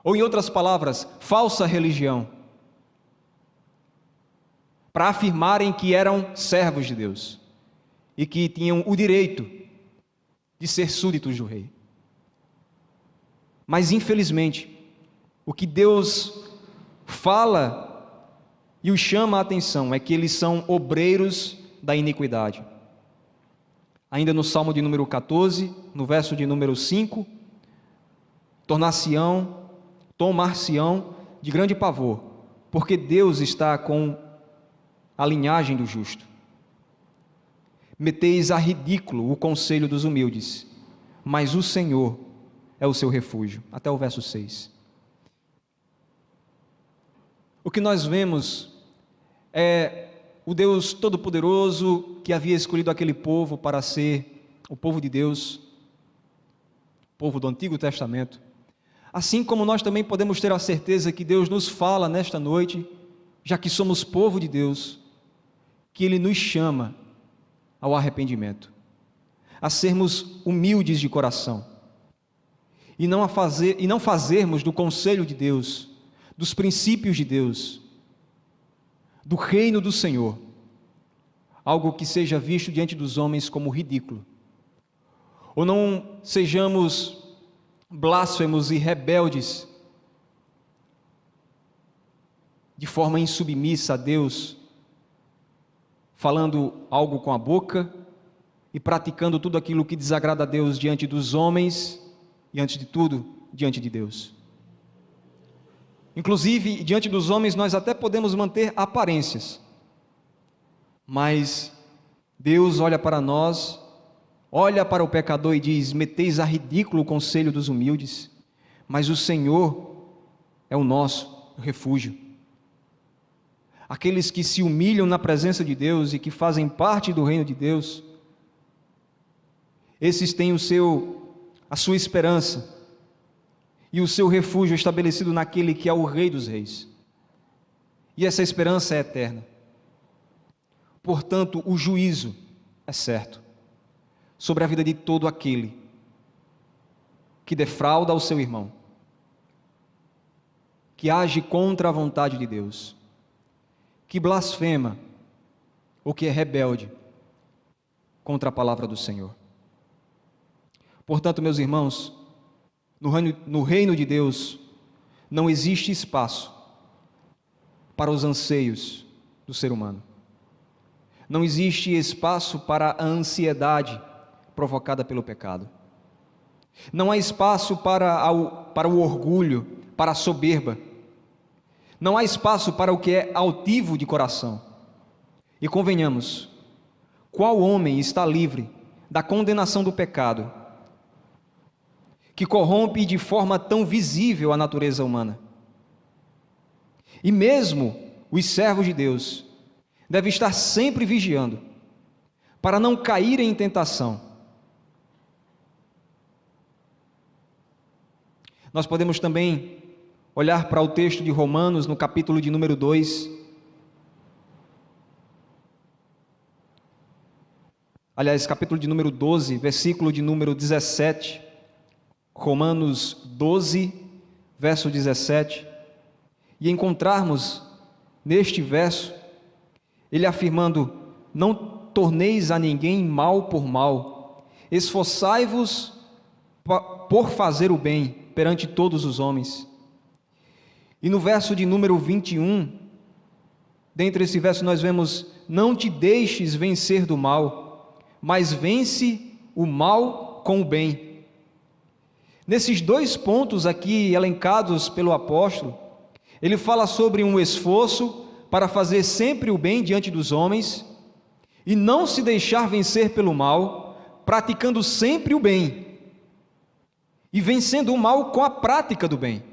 Speaker 1: ou em outras palavras, falsa religião, para afirmarem que eram servos de Deus e que tinham o direito de ser súditos do rei. Mas infelizmente, o que Deus fala e os chama a atenção é que eles são obreiros da iniquidade. ainda no Salmo de número 14, no verso de número 5, tomar-se-ão de grande pavor, porque Deus está com a linhagem do justo. Meteis a ridículo o conselho dos humildes, mas o Senhor é o seu refúgio. Até o verso 6. O que nós vemos é o Deus Todo-Poderoso que havia escolhido aquele povo para ser o povo de Deus, o povo do Antigo Testamento. Assim como nós também podemos ter a certeza que Deus nos fala nesta noite, já que somos povo de Deus, que Ele nos chama ao arrependimento, a sermos humildes de coração, e não fazermos do conselho de Deus, dos princípios de Deus, do reino do Senhor, algo que seja visto diante dos homens como ridículo, ou não sejamos blasfemos e rebeldes, de forma insubmissa a Deus, falando algo com a boca e praticando tudo aquilo que desagrada a Deus diante dos homens e, antes de tudo, diante de Deus. Inclusive, diante dos homens nós até podemos manter aparências, mas Deus olha para nós, olha para o pecador e diz: meteis a ridículo o conselho dos humildes, mas o Senhor é o nosso refúgio. Aqueles que se humilham na presença de Deus e que fazem parte do reino de Deus, esses têm a sua esperança e o seu refúgio estabelecido naquele que é o Rei dos Reis. E essa esperança é eterna. Portanto, o juízo é certo sobre a vida de todo aquele que defrauda o seu irmão, que age contra a vontade de Deus, que blasfema ou que é rebelde contra a palavra do Senhor. Portanto, meus irmãos, no reino de Deus não existe espaço para os anseios do ser humano. Não existe espaço para a ansiedade provocada pelo pecado. Não há espaço para o orgulho, para a soberba. Não há espaço para o que é altivo de coração. E convenhamos, qual homem está livre da condenação do pecado, que corrompe de forma tão visível a natureza humana? E mesmo os servos de Deus devem estar sempre vigiando, para não caírem em tentação. Nós podemos também olhar para o texto de Romanos, no capítulo de número 2. Aliás, capítulo de número 12, versículo de número 17. Romanos 12, verso 17. E encontrarmos neste verso, ele afirmando: não torneis a ninguém mal por mal, esforçai-vos por fazer o bem perante todos os homens. E no verso de número 21, dentre esse verso nós vemos: não te deixes vencer do mal, mas vence o mal com o bem. Nesses dois pontos aqui elencados pelo apóstolo, ele fala sobre um esforço para fazer sempre o bem diante dos homens e não se deixar vencer pelo mal, praticando sempre o bem e vencendo o mal com a prática do bem.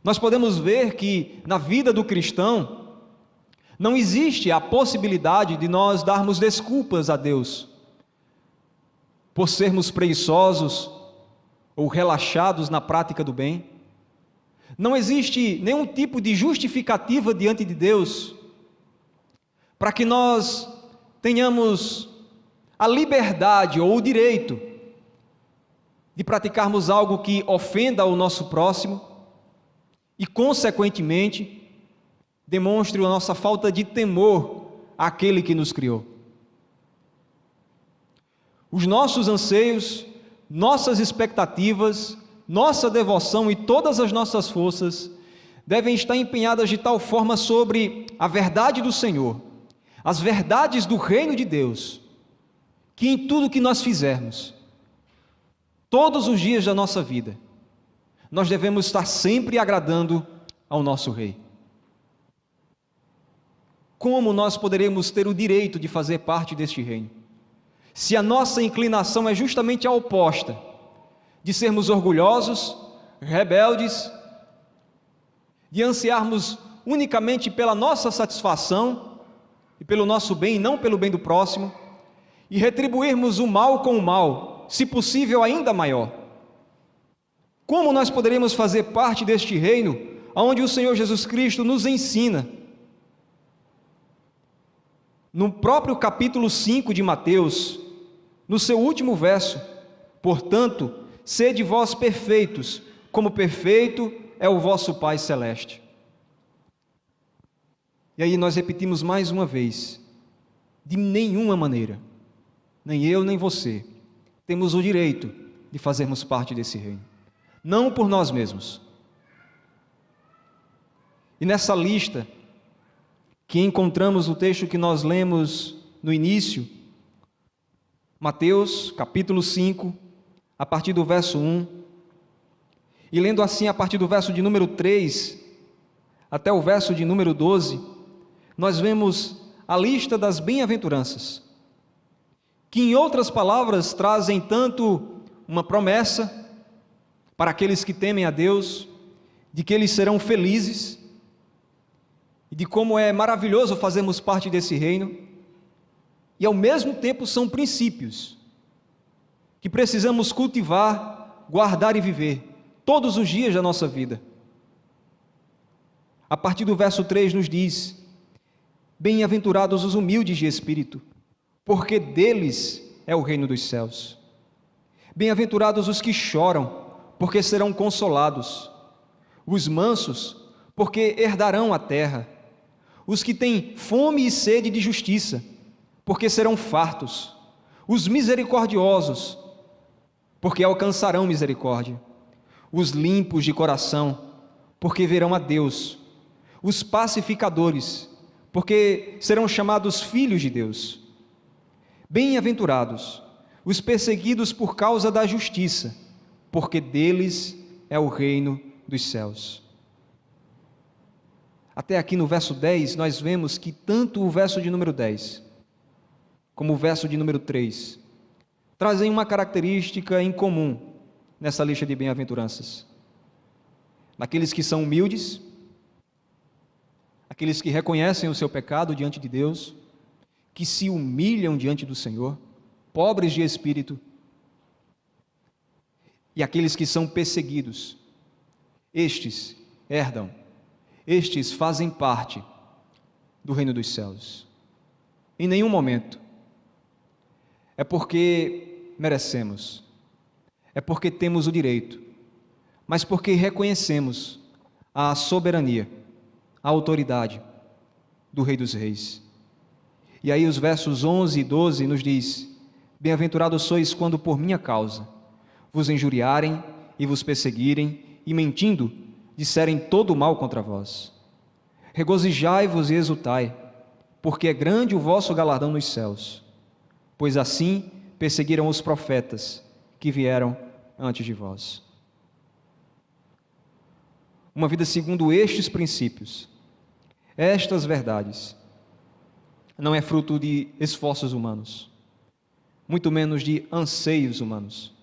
Speaker 1: Nós podemos ver que na vida do cristão não existe a possibilidade de nós darmos desculpas a Deus por sermos preguiçosos ou relaxados na prática do bem. Não existe nenhum tipo de justificativa diante de Deus para que nós tenhamos a liberdade ou o direito de praticarmos algo que ofenda ao nosso próximo e, consequentemente, demonstre a nossa falta de temor àquele que nos criou. Os nossos anseios, nossas expectativas, nossa devoção e todas as nossas forças devem estar empenhadas de tal forma sobre a verdade do Senhor, as verdades do reino de Deus, que em tudo que nós fizermos, todos os dias da nossa vida, nós devemos estar sempre agradando ao nosso Rei. Como nós poderemos ter o direito de fazer parte deste reino, se a nossa inclinação é justamente a oposta, de sermos orgulhosos, rebeldes, de ansiarmos unicamente pela nossa satisfação e pelo nosso bem, e não pelo bem do próximo, e retribuirmos o mal com o mal, se possível ainda maior? Como nós poderemos fazer parte deste reino, onde o Senhor Jesus Cristo nos ensina? No próprio capítulo 5 de Mateus, no seu último verso: portanto, sede vós perfeitos, como perfeito é o vosso Pai Celeste. E aí nós repetimos mais uma vez: de nenhuma maneira, nem eu nem você, temos o direito de fazermos parte desse reino, não por nós mesmos. E nessa lista que encontramos no texto que nós lemos no início, Mateus capítulo 5, a partir do verso 1, e lendo assim a partir do verso de número 3 até o verso de número 12, nós vemos a lista das bem-aventuranças, que em outras palavras trazem tanto uma promessa para aqueles que temem a Deus, de que eles serão felizes, e de como é maravilhoso fazermos parte desse reino, e ao mesmo tempo são princípios que precisamos cultivar, guardar e viver todos os dias da nossa vida. A partir do verso 3 nos diz: bem-aventurados os humildes de espírito, porque deles é o reino dos céus. Bem-aventurados os que choram, porque serão consolados. Os mansos, porque herdarão a terra. Os que têm fome e sede de justiça, porque serão fartos. Os misericordiosos, porque alcançarão misericórdia. Os limpos de coração, porque verão a Deus. Os pacificadores, porque serão chamados filhos de Deus. Bem-aventurados os perseguidos por causa da justiça, porque deles é o reino dos céus. Até aqui no verso 10, nós vemos que tanto o verso de número 10, como o verso de número 3, trazem uma característica em comum nessa lista de bem-aventuranças. Naqueles que são humildes, aqueles que reconhecem o seu pecado diante de Deus, que se humilham diante do Senhor, pobres de espírito, e aqueles que são perseguidos, estes herdam, estes fazem parte do reino dos céus. Em nenhum momento é porque merecemos, é porque temos o direito, mas porque reconhecemos a soberania, a autoridade do Rei dos Reis. E aí os versos 11 e 12 nos diz: bem-aventurados sois quando por minha causa vos injuriarem e vos perseguirem, e mentindo, disserem todo o mal contra vós. Regozijai-vos e exultai, porque é grande o vosso galardão nos céus, pois assim perseguiram os profetas que vieram antes de vós. Uma vida segundo estes princípios, estas verdades, não é fruto de esforços humanos, muito menos de anseios humanos.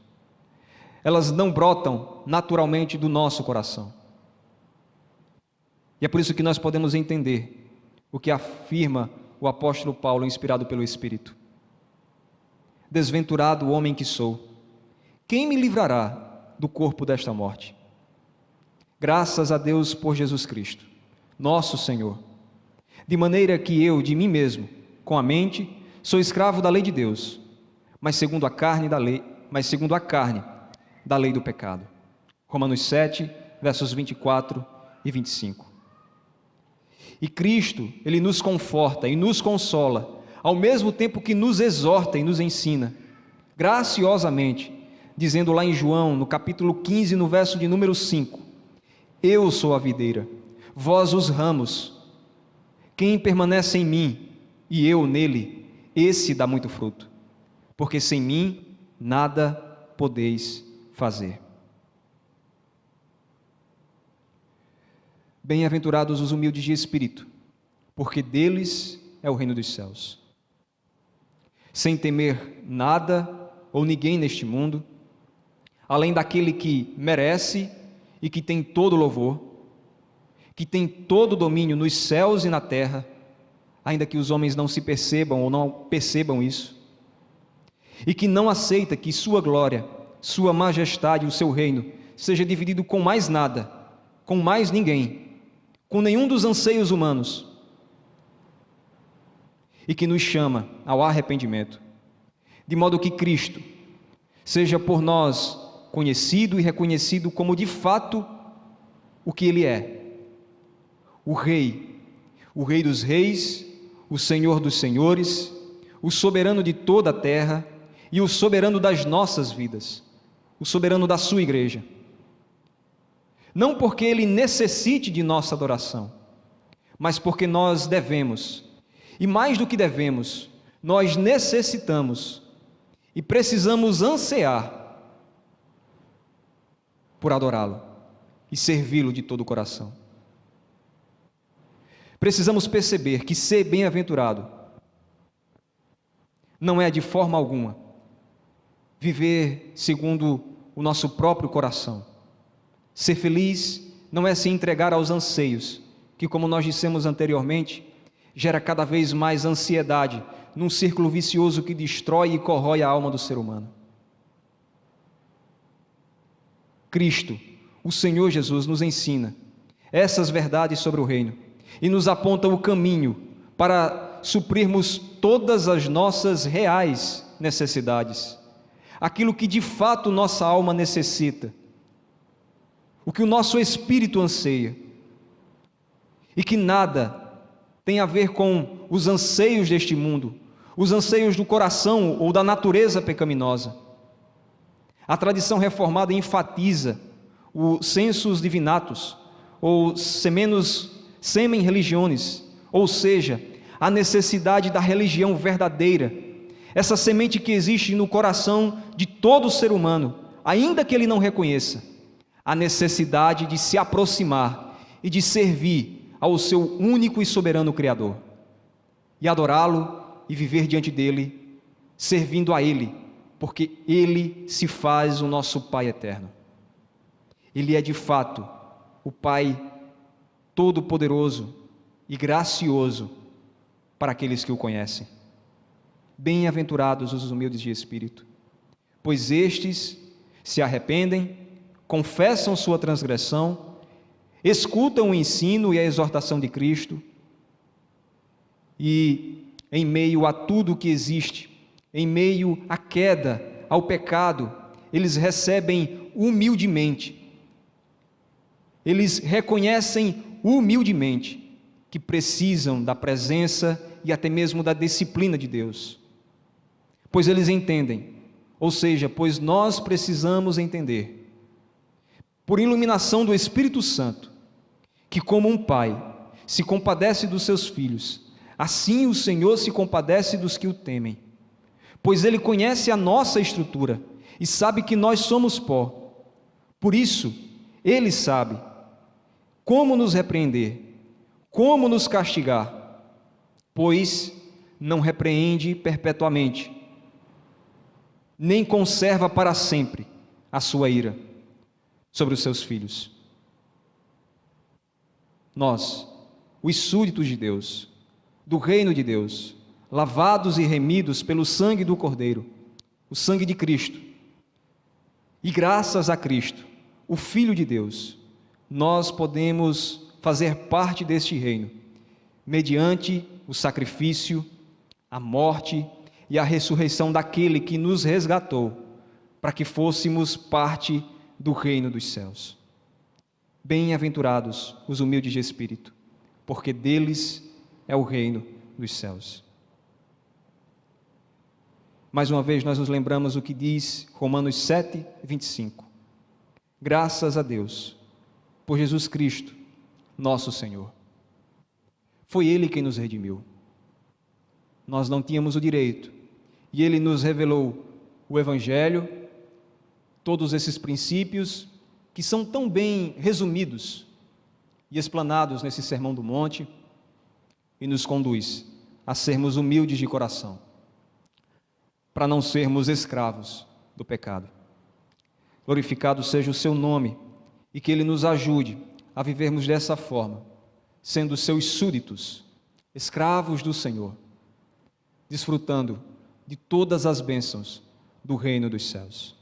Speaker 1: Elas não brotam naturalmente do nosso coração. E é por isso que nós podemos entender o que afirma o apóstolo Paulo, inspirado pelo Espírito: desventurado o homem que sou, quem me livrará do corpo desta morte? Graças a Deus por Jesus Cristo, nosso Senhor. De maneira que eu, de mim mesmo, com a mente, sou escravo da lei de Deus, mas segundo a carne da lei do pecado. Romanos 7, versos 24 e 25. E Cristo, Ele nos conforta e nos consola, ao mesmo tempo que nos exorta e nos ensina, graciosamente, dizendo lá em João, no capítulo 15, no verso de número 5, eu sou a videira, vós os ramos, quem permanece em mim e eu nele, esse dá muito fruto, porque sem mim nada podeis fazer. Bem-aventurados os humildes de espírito, porque deles é o reino dos céus. Sem temer nada ou ninguém neste mundo, além daquele que merece e que tem todo louvor, que tem todo domínio nos céus e na terra, ainda que os homens não se percebam ou não percebam isso, e que não aceita que sua glória, sua majestade e o seu reino seja dividido com mais nada, com mais ninguém, com nenhum dos anseios humanos, e que nos chama ao arrependimento, de modo que Cristo seja por nós conhecido e reconhecido como de fato o que Ele é: o Rei dos reis, o Senhor dos senhores, o soberano de toda a terra e o soberano das nossas vidas, o soberano da sua igreja. Não porque Ele necessite de nossa adoração, mas porque nós devemos, e mais do que devemos, nós necessitamos e precisamos ansiar por adorá-lo e servi-lo de todo o coração. Precisamos perceber que ser bem-aventurado não é de forma alguma viver segundo o nosso próprio coração. Ser feliz não é se entregar aos anseios, que, como nós dissemos anteriormente, gera cada vez mais ansiedade num círculo vicioso que destrói e corrói a alma do ser humano. Cristo, o Senhor Jesus, nos ensina essas verdades sobre o reino e nos aponta o caminho para suprirmos todas as nossas reais necessidades, aquilo que de fato nossa alma necessita, o que o nosso espírito anseia, e que nada tem a ver com os anseios deste mundo, os anseios do coração ou da natureza pecaminosa. A tradição reformada enfatiza o sensus divinatus, ou semen religiones, ou seja, a necessidade da religião verdadeira, essa semente que existe no coração de todo ser humano, ainda que ele não reconheça, a necessidade de se aproximar e de servir ao seu único e soberano Criador, e adorá-lo e viver diante dele, servindo a Ele, porque Ele se faz o nosso Pai eterno. Ele é de fato o Pai todo-poderoso e gracioso para aqueles que o conhecem. Bem-aventurados os humildes de espírito, pois estes se arrependem, confessam sua transgressão, escutam o ensino e a exortação de Cristo, e em meio a tudo o que existe, em meio à queda, ao pecado, eles recebem humildemente, eles reconhecem humildemente que precisam da presença e até mesmo da disciplina de Deus, pois eles entendem, ou seja, pois nós precisamos entender, por iluminação do Espírito Santo, que como um pai se compadece dos seus filhos, assim o Senhor se compadece dos que o temem, pois Ele conhece a nossa estrutura e sabe que nós somos pó. Por isso, Ele sabe como nos repreender, como nos castigar, pois não repreende perpetuamente, nem conserva para sempre a sua ira sobre os seus filhos. Nós, os súditos de Deus, do reino de Deus, lavados e remidos pelo sangue do Cordeiro, o sangue de Cristo, e graças a Cristo, o Filho de Deus, nós podemos fazer parte deste reino, mediante o sacrifício, a morte e a ressurreição daquele que nos resgatou, para que fôssemos parte do reino dos céus. Bem-aventurados os humildes de espírito, porque deles é o reino dos céus. Mais uma vez nós nos lembramos o que diz Romanos 7, 25. Graças a Deus, por Jesus Cristo, nosso Senhor. Foi Ele quem nos redimiu. nós não tínhamos o direito. E Ele nos revelou o Evangelho, todos esses princípios que são tão bem resumidos e explanados nesse Sermão do Monte, e nos conduz a sermos humildes de coração, para não sermos escravos do pecado. Glorificado seja o seu nome, e que Ele nos ajude a vivermos dessa forma, sendo seus súditos, escravos do Senhor, desfrutando de todas as bênçãos do reino dos céus.